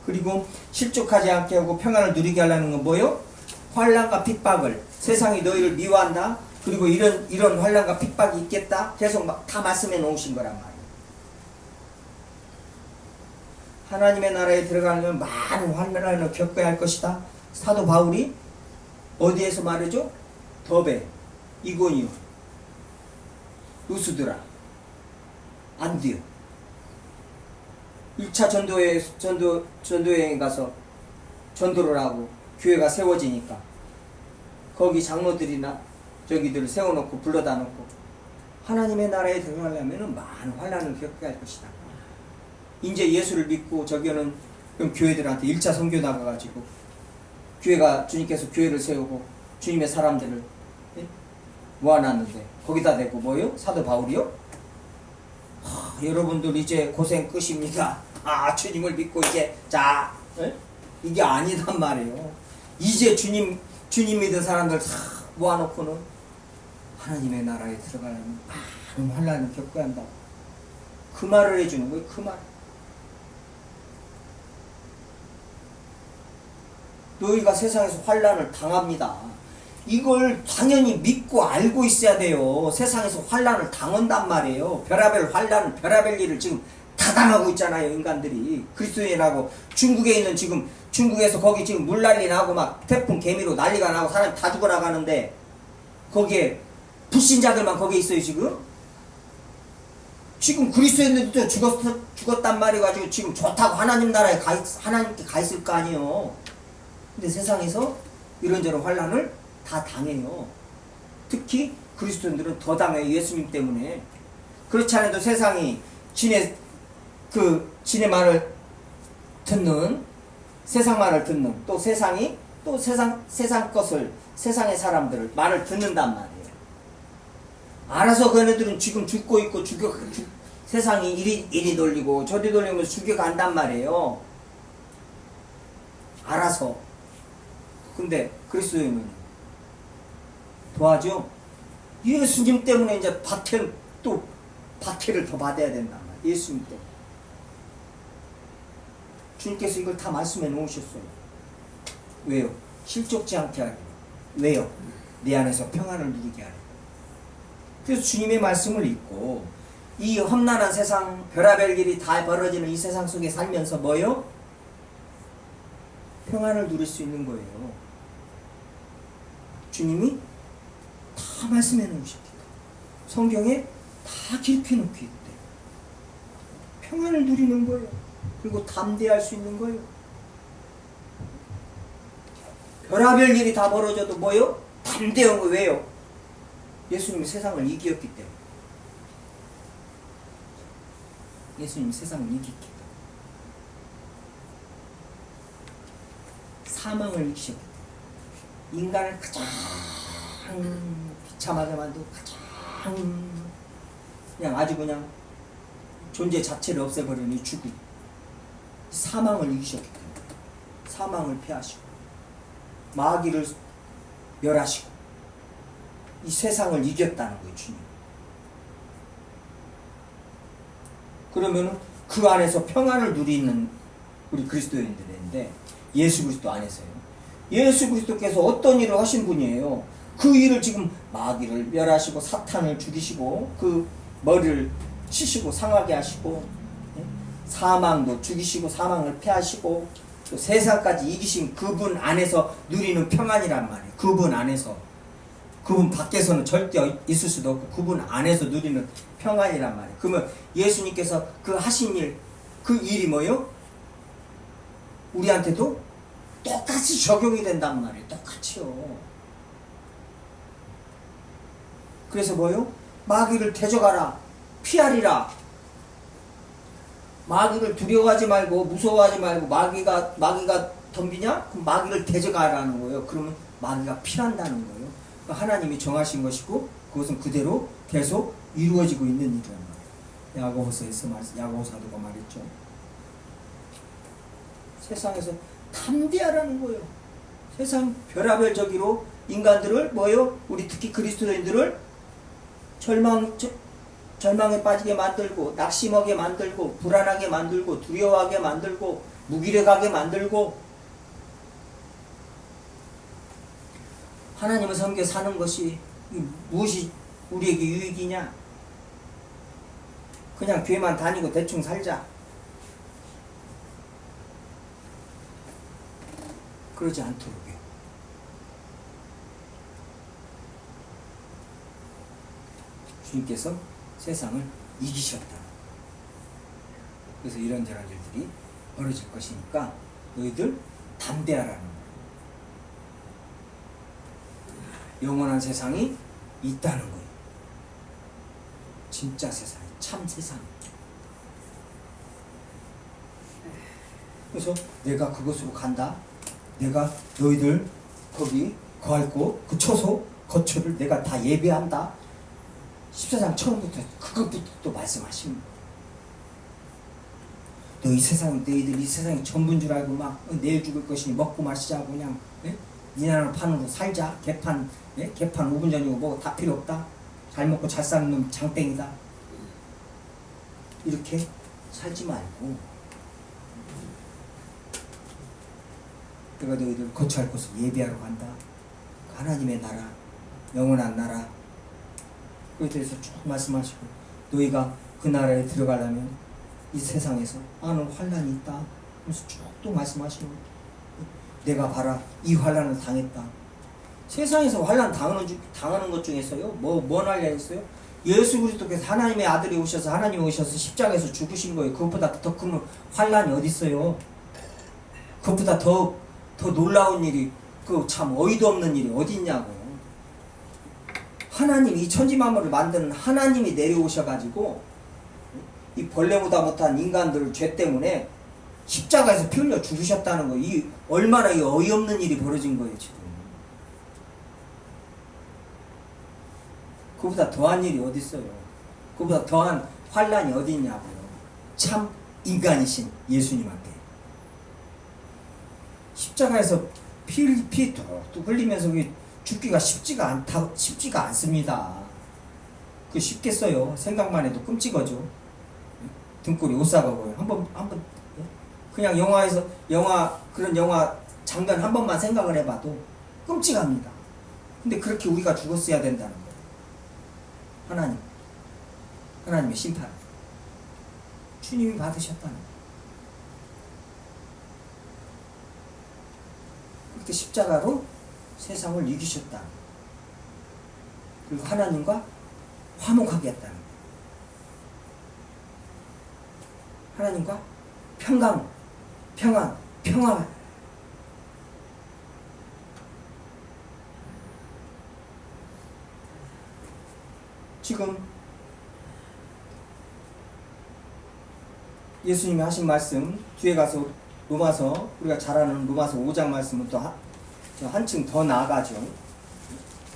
그리고 실족하지 않게 하고 평안을 누리게 하려는 건 뭐예요? 환난과 핍박을, 세상이 너희를 미워한다. 그리고 이런 환난과 핍박이 있겠다. 계속 다 말씀해 놓으신 거란 말이에요. 하나님의 나라에 들어가려면 많은 환난을 겪어야 할 것이다. 사도 바울이 어디에서 말이죠? 더베, 이고니온, 루스드라, 안디오 1차 전도여행 가서 전도를 하고 교회가 세워지니까 거기 장로들이나 저기들을 세워놓고 불러다 놓고 하나님의 나라에 들어가려면 많은 환난을 겪어야 할 것이다. 이제 예수를 믿고 저기는 그럼 교회들한테 1차 선교 나가가지고 교회가 주님께서 교회를 세우고 주님의 사람들을 모아놨는데 거기다 대고 뭐요? 사도 바울이요? 여러분들 이제 고생 끝입니다. 주님을 믿고 이제 자 이게 아니단 말이에요. 이제 주님 믿은 사람들 다 모아놓고는 하나님의 나라에 들어가려면 많은 환난을 겪어야 한다고 그 말을 해주는 거예요. 그 말. 너희가 세상에서 환난을 당합니다. 이걸 당연히 믿고 알고 있어야 돼요. 세상에서 환난을 당한단 말이에요. 별의별 환난, 별의별 일을 지금 다 당하고 있잖아요. 인간들이. 그리스도인하고 중국에 있는 지금 중국에서 거기 지금 물난리 나고 막 태풍 개미로 난리가 나고 사람이 다 죽어나가는데 거기에 불신자들만 거기에 있어요. 지금 그리스도인들도 죽었단 말이 가지고 지금 좋다고 하나님 나라에 하나님께 가 있을 거 아니에요. 근데 세상에서 이런저런 환난을 다 당해요. 특히 그리스도인들은 더 당해요. 예수님 때문에. 그렇지 않아도 세상이 진의 말을 듣는, 세상 말을 듣는, 또 세상이 또 세상 것을, 세상의 사람들을 말을 듣는단 말이에요. 알아서 그네들은 지금 죽고 있고 세상이 이리 돌리고 저리 돌리면서 죽여간단 말이에요. 알아서. 근데 그리스도인은 도와줘. 예수님 때문에 이제 박해를 더 받아야 된단 말이에요. 예수님 때문에. 주님께서 이걸 다 말씀해 놓으셨어요. 왜요? 실족지 않게 하기. 왜요? 내 안에서 평안을 누리게 하려. 그래서 주님의 말씀을 읽고 이 험난한 세상, 별의별 일이 다 벌어지는 이 세상 속에 살면서 뭐요? 평안을 누릴 수 있는 거예요. 주님이 다 말씀해 놓으셨기 때문에. 성경에 다 기록해 놓기 때문에. 평안을 누리는 거예요. 그리고 담대할 수 있는 거예요. 별의별 일이 다 벌어져도 뭐요? 담대한 거. 왜요? 예수님이 세상을 이기었기 때문에. 예수님이 세상을 이기기 때문에. 사망을 이기셨기 때문에. 인간을 가장 비참하게 만들고 가장 그냥 아주 그냥 존재 자체를 없애버리는 이 죽음. 사망을 이기셨기 때문에. 사망을 패하시고 마귀를 멸하시고 이 세상을 이겼다는 거예요. 주님. 그러면 그 안에서 평안을 누리는 우리 그리스도인들인데 예수 그리스도 안에서요. 예수 그리스도께서 어떤 일을 하신 분이에요. 그 일을 지금 마귀를 멸하시고 사탄을 죽이시고 그 머리를 치시고 상하게 하시고 사망도 죽이시고 사망을 패하시고 또 세상까지 이기신 그분 안에서 누리는 평안이란 말이에요. 그분 안에서. 그분 밖에서는 절대 있을 수도 없고 그분 안에서 누리는 평안이란 말이에요. 그러면 예수님께서 그 하신 일 그 일이 뭐요? 우리한테도 똑같이 적용이 된단 말이에요. 똑같이요. 그래서 뭐요? 마귀를 대적하라. 피하리라. 마귀를 두려워하지 말고 무서워하지 말고 마귀가 덤비냐? 그럼 마귀를 대적하라는 거예요. 그러면 마귀가 피한다는 거예요. 그러니까 하나님이 정하신 것이고 그것은 그대로 계속 이루어지고 있는 일이란 말이에요. 야고보서에서 야고보 사도가 말했죠. 세상에서 담대하라는 거예요. 세상 별하별 저기로 인간들을 뭐요? 우리 특히 그리스도인들을 절망에 빠지게 만들고 낙심하게 만들고 불안하게 만들고 두려워하게 만들고 무기력하게 만들고 하나님을 섬겨 사는 것이 무엇이 우리에게 유익이냐? 그냥 교회만 다니고 대충 살자. 그러지 않도록요. 주님께서 세상을 이기셨다. 그래서 이런저런 일들이 벌어질 것이니까 너희들 담대하라는 거예요. 영원한 세상이 있다는 거예요. 진짜 세상, 참 세상. 그래서 내가 그곳으로 간다. 내가 너희들 거기 거할 곳, 그 처소, 거처를 내가 다 예배한다. 14장 처음부터 그것부터 또 말씀하십니다. 너희들 이 세상이 전부인 줄 알고 막 내일 죽을 것이니 먹고 마시자고 그냥 이 나라를 판으로 살자. 개판 5분 전이고 뭐 다 필요 없다. 잘 먹고 잘 사는 놈 장땡이다. 이렇게 살지 말고 내가 너희들 거처할 곳을 예배하러 간다. 하나님의 나라, 영원한 나라. 그에 대해서 쭉 말씀하시고 너희가 그 나라에 들어가려면 이 세상에서 많은 환난이 있다. 그래서 쭉 또 말씀하시고 내가 봐라 이 환난을 당했다. 세상에서 환난 당하는 것 중에서요 뭔 환난이 있어요? 예수 그리스도께서 하나님의 아들이 오셔서 하나님이 오셔서 십자가에서 죽으신 거예요. 그것보다 더 큰 환난이 어디 있어요? 그것보다 더 놀라운 일이 그 참 어이도 없는 일이 어디 있냐고. 하나님 이 천지만물을 만드는 하나님이 내려오셔가지고 이 벌레보다 못한 인간들 죄 때문에 십자가에서 피 흘려 죽으셨다는 거. 이 얼마나 이 어이없는 일이 벌어진 거예요 지금. 그보다 더한 일이 어디 있어요? 그보다 더한 환난이 어디 있냐고요. 참 인간이신 예수님한테 십자가에서 피 뚝뚝 흘리면서 죽기가 쉽지가 않습니다. 그 쉽겠어요. 생각만 해도 끔찍하죠. 등골이 오싹하고요. 한번 그냥 그런 영화 장면 한 번만 생각을 해봐도 끔찍합니다. 근데 그렇게 우리가 죽었어야 된다는 거예요. 하나님의 심판. 주님이 받으셨다는 거예요. 그렇게 십자가로 세상을 이기셨다. 그리고 하나님과 화목하게 했다는 거예요. 하나님과 평화. 지금 예수님이 하신 말씀 뒤에 가서 로마서 우리가 잘 아는 로마서 5장 말씀은 또 한층 더 나아가죠.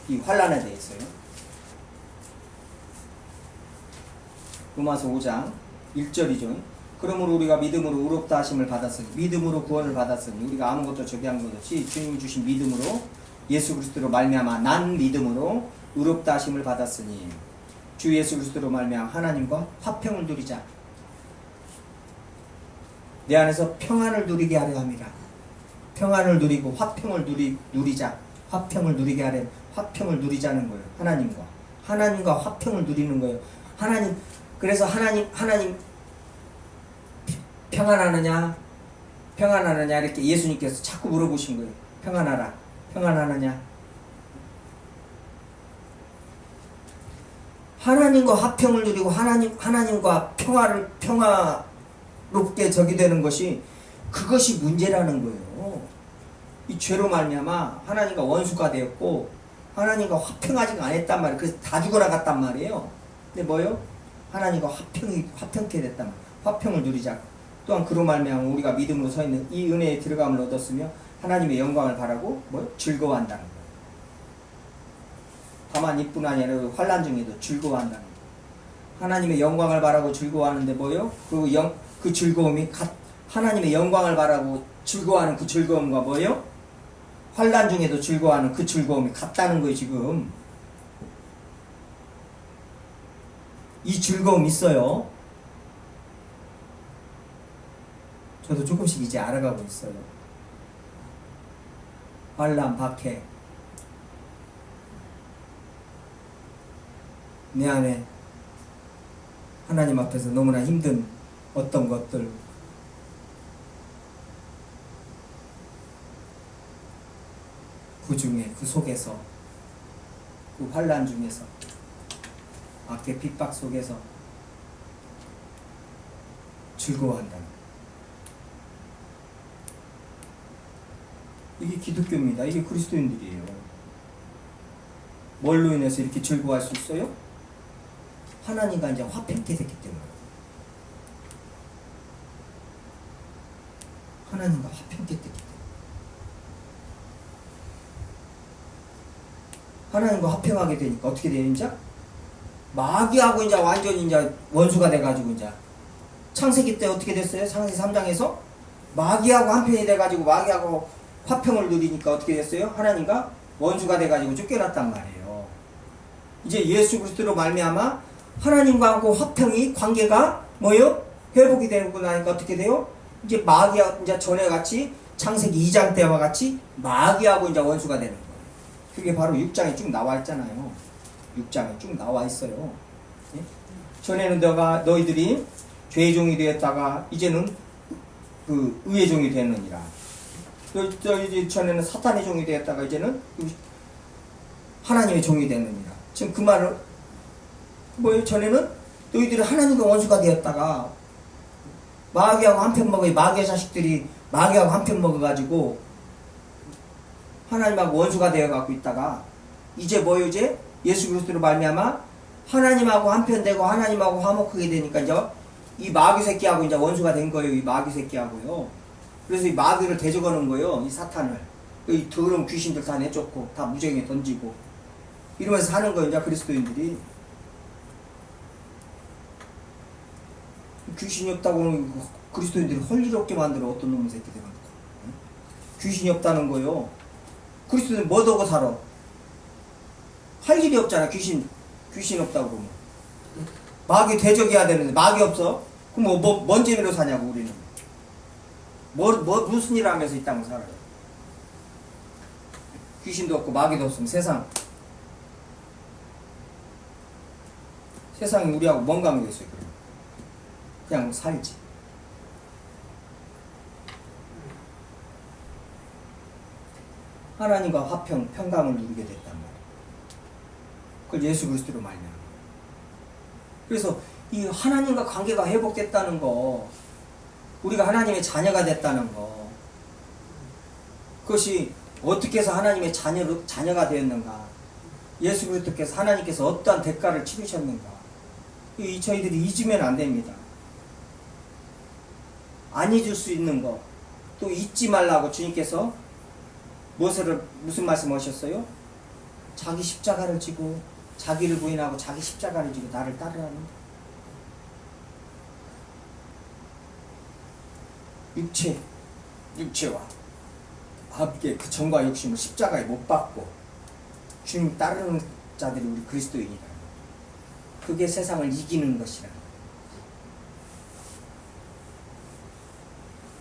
이 환난에 대해서요. 로마서 5장 1절이죠. 그러므로 우리가 믿음으로 의롭다 하심을 받았으니 믿음으로 구원을 받았으니 우리가 아무것도 저기한 것 없이 주님이 주신 믿음으로 예수 그리스도로 말미암아 난 믿음으로 의롭다 하심을 받았으니 주 예수 그리스도로 말미암아 하나님과 화평을 누리자. 내 안에서 평안을 누리게 하려 함이라. 평안을 누리고 화평을 누리자. 화평을 누리게 하려 화평을 누리자는 거예요. 하나님과 화평을 누리는 거예요. 그래서 하나님 평안하느냐 이렇게 예수님께서 자꾸 물어보신 거예요. 평안하느냐. 하나님과 화평을 누리고 하나님과 평화 롭게 적이 되는 것이 그것이 문제라는 거예요. 이 죄로 말미암아 하나님과 원수가 되었고 하나님과 화평하지 않았단 말이에요. 그래서 다 죽어나갔단 말이에요. 근데 뭐요? 하나님과 화평케 됐단 말이에요. 화평을 누리자. 또한 그로 말미암아 우리가 믿음으로 서 있는 이 은혜에 들어감을 얻었으며 하나님의 영광을 바라고 뭐요? 즐거워한다는 거예요. 다만 이뿐 아니라 환난 중에도 즐거워한다는 거예요. 하나님의 영광을 바라고 즐거워하는데 뭐요? 그 즐거움이 하나님의 영광을 바라고 즐거워하는 그 즐거움과 뭐요? 환난 중에도 즐거워하는 그 즐거움이 같다는 거예요. 지금 이 즐거움 있어요. 저도 조금씩 이제 알아가고 있어요. 환난, 박해, 내 안에 하나님 앞에서 너무나 힘든 어떤 것들, 그 중에 그 속에서 그 환난 중에서 악의 핍박 속에서 즐거워한다. 이게 기독교입니다. 이게 그리스도인들이에요. 뭘로 인해서 이렇게 즐거워할 수 있어요? 하나님과 이제 화평케 됐기 때문에. 하나님과 화평케 됐기 때문에. 하나님과 화평하게 되니까 어떻게 돼요, 이제? 마귀하고 이제 완전히 이제 원수가 돼가지고 이제. 창세기 때 어떻게 됐어요? 창세기 3장에서 마귀하고 한편이 돼가지고 마귀하고 화평을 누리니까 어떻게 됐어요? 하나님과 원수가 돼가지고 쫓겨났단 말이에요. 이제 예수 그리스도로 말미암아 하나님과 화평이 관계가 뭐요? 회복이 되고 나니까 어떻게 돼요? 이제 마귀하고 이제 전에 같이 창세기 2장 때와 같이 마귀하고 이제 원수가 되는 거예요. 그게 바로 6장에 쭉 나와 있잖아요. 6장에 쭉 나와 있어요. 예? 전에는 너희들이 죄의 종이 되었다가 이제는 그 의의 종이 되느니라. 이제 전에는 사탄의 종이 되었다가 이제는 하나님의 종이 되느니라. 지금 그 말을 뭐예요? 전에는 너희들이 하나님과 원수가 되었다가 마귀하고 한편 먹어 마귀의 자식들이 마귀하고 한편 먹어가지고 하나님하고 원수가 되어갖고 있다가 이제 뭐예요? 이제 예수 그리스도로 말미암아 하나님하고 한편 되고 하나님하고 화목하게 되니까 이제 이 마귀 새끼하고 이제 원수가 된 거예요. 이 마귀 새끼하고요. 그래서 이 마귀를 대적하는 거예요. 이 사탄을. 이 더러운 귀신들 다 내쫓고 다 무정에 던지고 이러면서 사는 거예요. 이제 그리스도인들이. 귀신이 없다고 하면 그리스도인들이 헐리롭게 만들어. 어떤 놈의 새끼들. 귀신이 없다는 거예요. 그리스도인은 뭐 하고 살아? 할 일이 없잖아. 귀신 없다고 그러면. 마귀 대적해야 되는데 마귀 없어? 그럼 뭔 재미로 사냐고 우리는. 무슨 일 하면서 이 땅을 살아요. 귀신도 없고 마귀도 없으면 세상이 우리하고 뭔 관계가 있어요? 그냥 살지. 하나님과 평강을 누리게 됐단 말이에요. 그걸 예수 그리스도로 말미암아. 그래서 이 하나님과 관계가 회복됐다는 거, 우리가 하나님의 자녀가 됐다는 거, 그것이 어떻게 해서 하나님의 자녀가 되었는가, 예수 그리스도께서 하나님께서 어떠한 대가를 치르셨는가, 저희들이 잊으면 안 됩니다. 안 잊을 수 있는 거, 또 잊지 말라고 주님께서 무슨 말씀 하셨어요? 자기 십자가를 지고 자기를 부인하고 자기 십자가를 지고 나를 따르라는 육체와 함께 그 정과 욕심을 십자가에 못 박고 주님 따르는 자들이 우리 그리스도인이라. 그게 세상을 이기는 것이라.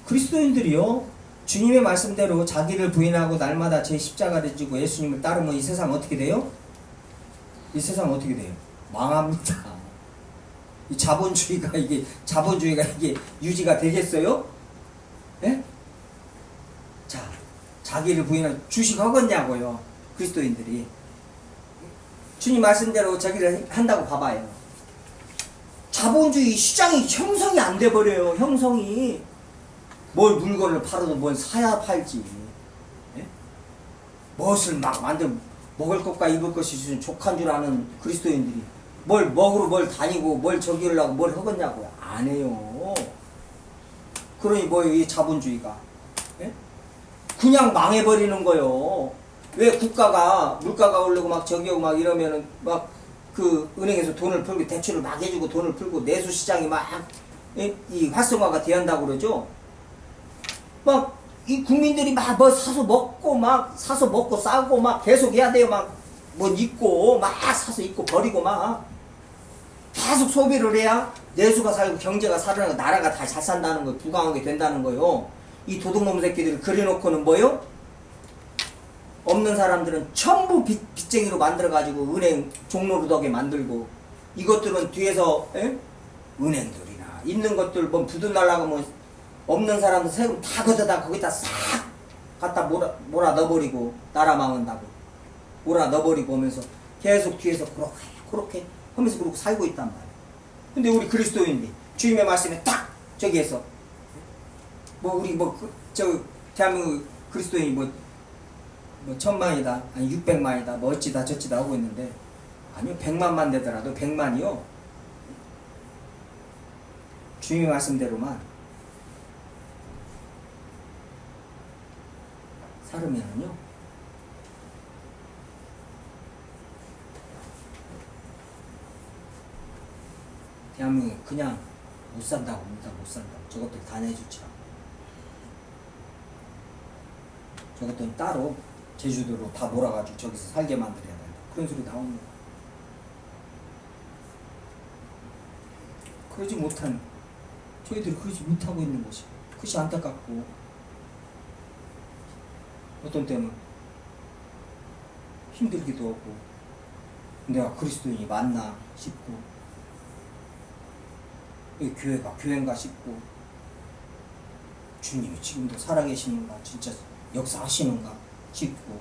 그리스도인들이요, 주님의 말씀대로 자기를 부인하고 날마다 제 십자가를 지고 예수님을 따르면 이 세상 어떻게 돼요? 이 세상 어떻게 돼요? 망합니다. 이 자본주의가 이게 유지가 되겠어요? 예? 자, 자기를 부인하고 주식하겠냐고요, 그리스도인들이. 주님 말씀대로 자기를 한다고 봐봐요. 자본주의 시장이 형성이 안 돼 버려요. 형성이. 뭘 물건을 팔아도 뭘 사야 팔지. 예? 무엇을 막 만들 먹을 것과 입을 것이 족한 줄 아는 그리스도인들이 뭘 먹으러 뭘 다니고 뭘 저기 하려고 뭘 하겠냐고요. 안 해요. 그러니 뭐예요 이 자본주의가. 예? 그냥 망해버리는 거요. 왜 국가가 물가가 오르고 막 저기 하고 막 이러면은 막 그 은행에서 돈을 풀고 대출을 막 해주고 돈을 풀고 내수시장이 막 이 활성화가 돼야 한다고 그러죠. 막 이 국민들이 막 뭐 사서 먹고 막 사서 먹고 싸고 막 계속 해야 돼요. 막 뭐 입고 막 사서 입고 버리고 막 계속 소비를 해야 내수가 살고 경제가 살아나고 나라가 다 잘 산다는 거 부강하게 된다는 거요. 이 도둑놈 새끼들을 그려놓고는 뭐요? 없는 사람들은 전부 빚쟁이로 만들어가지고 은행 종로루덕에 만들고 이것들은 뒤에서 은행들이나 있는 것들 뭐 부도 날라가면 없는 사람들 세금 다 걷어다 거기다 싹 갖다 몰아 넣어버리고 나라 망한다고 몰아 넣어버리고 오면서 계속 뒤에서 그렇게 하면서 그러고 살고 있단 말이에요. 근데 우리 그리스도인들이 주님의 말씀에 딱 저기에서 뭐 우리 저 대한민국 그리스도인이 뭐 1000만이다 아니 600만이다 뭐 어찌다 저찌다 하고 있는데 아니요 100만만 되더라도 100만이요 주님의 말씀대로만 살으면은요 대한민국 그냥 못 산다고 합니다. 못 산다고. 저것들 다 내주죠. 저것들은 따로 제주도로 다 몰아가지고 저기서 살게 만들어야 된다. 그런 소리 나옵니다. 그러지 못한 저희들이 그러지 못하고 있는 것이 그것이 안타깝고 어떤 때는 힘들기도 하고 내가 그리스도인이 맞나 싶고 이 교회가 교회인가 싶고 주님이 지금도 살아계시는가 진짜 역사하시는가 싶고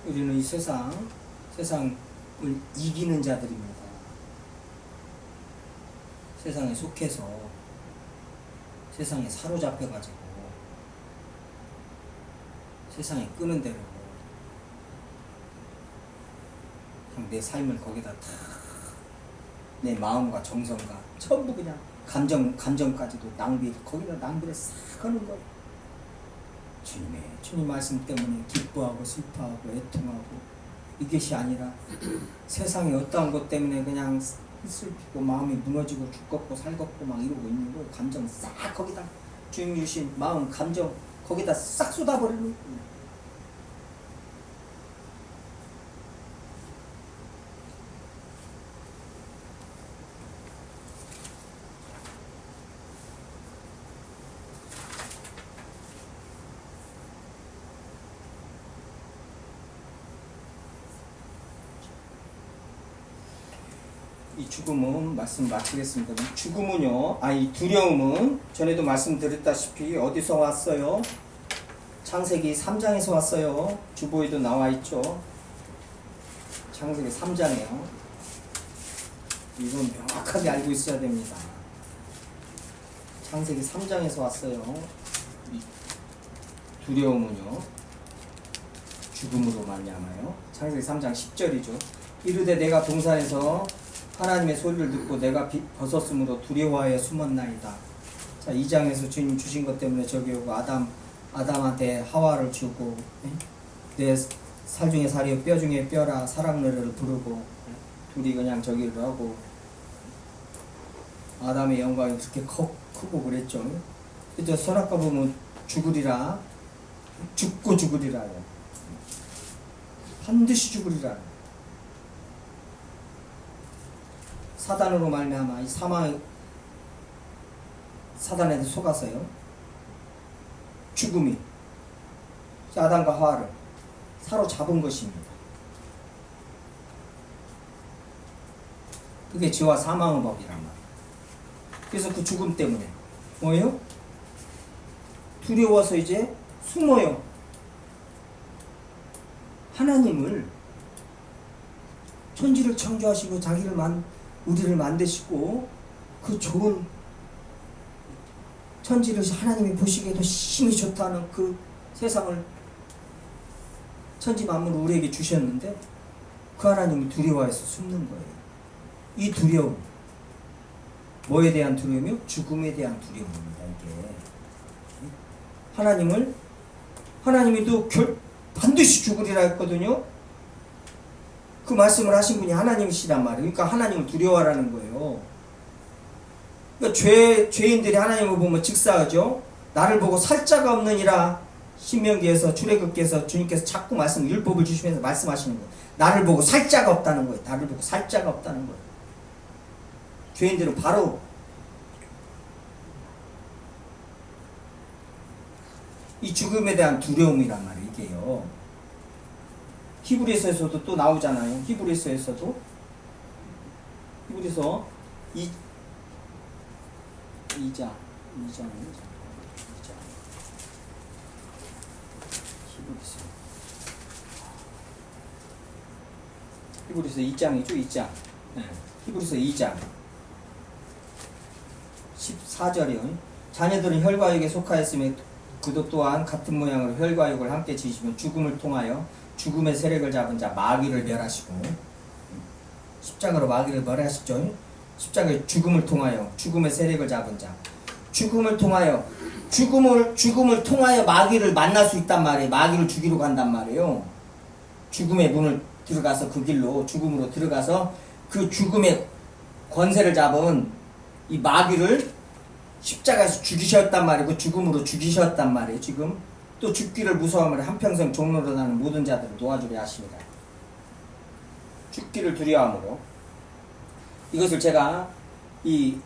우리는 이 세상을 이기는 자들입니다. 세상에 속해서 세상에 사로잡혀가지고 세상에 끄는 대로 그냥 내 삶을 거기다 다 내 마음과 정성과 전부 그냥 감정까지도 거기다 낭비를 싹 하는 거예요. 주님 말씀 때문에 기뻐하고 슬퍼하고 애통하고 이것이 아니라 세상에 어떠한 것 때문에 그냥 슬프고 마음이 무너지고 죽겠고 살겠고 막 이러고 있는 거 감정 싹 거기다 주님 주신 마음 감정 거기다 싹 쏟아버리는 거예요. 이 죽음은 말씀 마치겠습니다. 죽음은요, 이 두려움은 전에도 말씀드렸다시피 어디서 왔어요? 창세기 3장에서 왔어요. 주보에도 나와 있죠. 창세기 3장이에요. 이건 명확하게 알고 있어야 됩니다. 창세기 3장에서 왔어요. 이 두려움은요, 죽음으로 말미암아요. 창세기 3장 10절이죠. 이르되 내가 동산에서 하나님의 소리를 듣고 내가 벗었으므로 두려워하여 숨었나이다. 자, 2장에서 주님 주신 것 때문에 저기 오고 아담한테 하와를 주고 내 살 중에 살이요 뼈 중에 뼈라 사랑 노래를 부르고 둘이 그냥 저기를 하고 아담의 영광이 그렇게 크고 그랬죠. 그죠? 선악과 보면 죽으리라 죽고 죽으리라요. 반드시 죽으리라. 사단으로 말미암아 이 사단에도 속아서요. 죽음이 아담과 하와를 사로잡은 것입니다. 그게 죄와 사망의 법이란 말이에요. 그래서 그 죽음 때문에 뭐예요? 두려워서 이제 숨어요. 하나님을 천지를 창조하시고 우리를 만드시고 그 좋은 천지를 하나님이 보시기에도 심히 좋다는 그 세상을 천지 만물을 우리에게 주셨는데 그 하나님을 두려워해서 숨는 거예요. 이 두려움, 뭐에 대한 두려움이요? 죽음에 대한 두려움입니다. 이게 하나님이 또 반드시 죽으리라 했거든요. 그 말씀을 하신 분이 하나님이시란 말이에요. 그러니까 하나님을 두려워하라는 거예요. 그러니까 죄인들이 하나님을 보면 직사하죠. 나를 보고 살자가 없느니라. 신명기에서 출애굽기에서 주님께서 자꾸 율법을 주시면서 말씀하시는 거예요. 나를 보고 살자가 없다는 거예요. 나를 보고 살자가 없다는 거예요. 죄인들은 바로 이 죽음에 대한 두려움이란 말이에요. 이게요. 히브리서에서도 또 나오잖아요. 히브리서 2장 히브리서 2장이죠. 2장. 네. 히브리서 2장 14절이요. 자녀들은 혈과육에 속하였으며 그도 또한 같은 모양으로 혈과육을 함께 지시며 죽음을 통하여 죽음의 세력을 잡은 자 마귀를 멸하시고, 십자가로 마귀를 멸하시죠. 십자가의 죽음을 통하여 죽음의 세력을 잡은 자, 죽음을 통하여 마귀를 만날 수 있단 말이에요. 마귀를 죽이러 간단 말이에요. 죽음의 문을 들어가서 그 길로 죽음으로 들어가서 그 죽음의 권세를 잡은 이 마귀를 십자가에서 죽이셨단 말이에요. 그 죽음으로 죽이셨단 말이에요. 지금 또 죽기를 무서워하며 한평생 종로로 나는 모든 자들을 놓아주려 하십니다. 죽기를 두려워함으로. 이것을 제가 이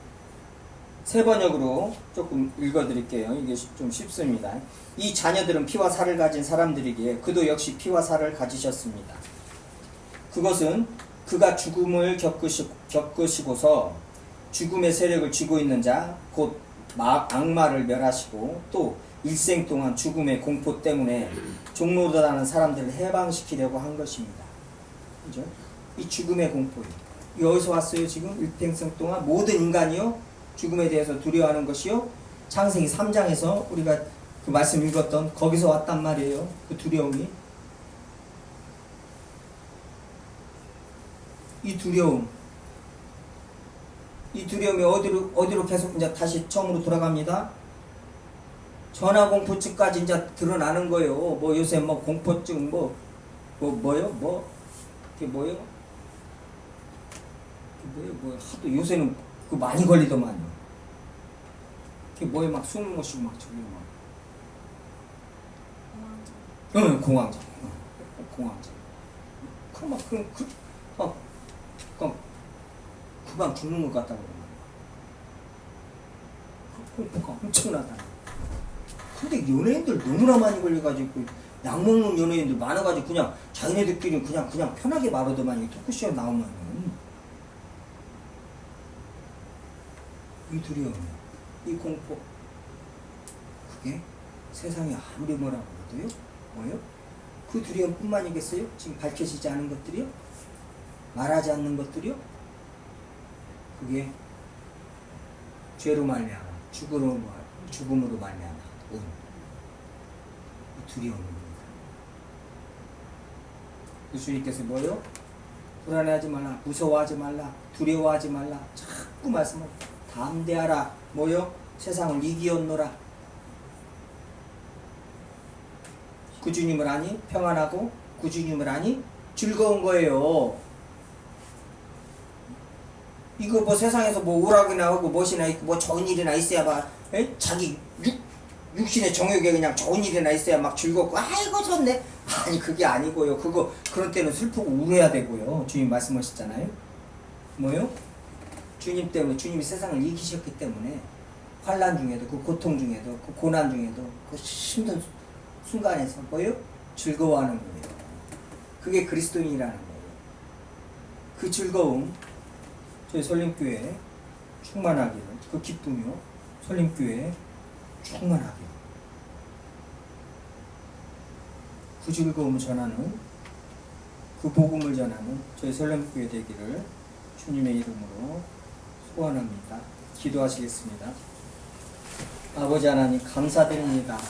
세번역으로 조금 읽어드릴게요. 이게 좀 쉽습니다. 이 자녀들은 피와 살을 가진 사람들이기에 그도 역시 피와 살을 가지셨습니다. 그것은 그가 죽음을 겪으시고서 죽음의 세력을 쥐고 있는 자, 곧 악마를 멸하시고 또 일생 동안 죽음의 공포 때문에 종로로다는 사람들을 해방시키려고 한 것입니다. 그죠? 이 죽음의 공포요. 여기서 왔어요. 지금 일평생 동안 모든 인간이요 죽음에 대해서 두려워하는 것이요. 창세기 3장에서 우리가 그 말씀 읽었던 거기서 왔단 말이에요. 그 두려움이. 이 두려움이 어디로 계속 이제 다시 처음으로 돌아갑니다. 전화공포증까지 이제 드러나는 거예요. 뭐 요새 뭐 공포증 그게 뭐요? 하도 요새는 그 많이 걸리더만요. 그게 뭐예요? 막 숨을 못 쉬고 막 저기 막. 공황장. 금방 죽는 것 같다고 그러면. 공포가 엄청나다. 근데 연예인들 너무나 많이 걸려가지고 약 먹는 연예인들 많아가지고 그냥 자기네들끼리 그냥 편하게 말하더만 이 토크쇼에 나오면은 이 두려움, 이 공포, 그게 세상에 아무리 뭐라고 해도요, 뭐요? 그 두려움뿐만이겠어요? 지금 밝혀지지 않은 것들이요? 말하지 않는 것들이요? 그게 죄로 말미암아 죽음으로 말미암아 온 이 두려움입니다. 예수님께서 뭐요? 불안해하지 말라, 무서워하지 말라, 두려워하지 말라 자꾸 말씀을 담대하라. 뭐요? 세상을 이기었노라. 그 주님을 아니 평안하고 그 주님을 아니 즐거운 거예요. 이거 뭐 세상에서 뭐 오락이나 하고 무엇이나 있고 뭐 좋은 일이나 있어야 막 자기 육신의 정욕에 그냥 좋은 일이나 있어야 막 즐겁고 아이고 좋네. 아니 그게 아니고요. 그런 때는 슬프고 우울해야 되고요. 주님 말씀하셨잖아요. 뭐요? 주님 때문에 주님이 세상을 이기셨기 때문에 환난 중에도 그 고통 중에도 그 고난 중에도 그 힘든 순간에서 뭐요? 즐거워하는 거예요. 그게 그리스도인이라는 거예요. 그 즐거움 저희 설림교회에 충만하기를, 그 기쁨이요 설림교회에 충만하기를, 그 즐거움을 전하는 그 복음을 전하는 저희 설렘교회 되기를 주님의 이름으로 소원합니다. 기도하시겠습니다. 아버지 하나님 감사드립니다.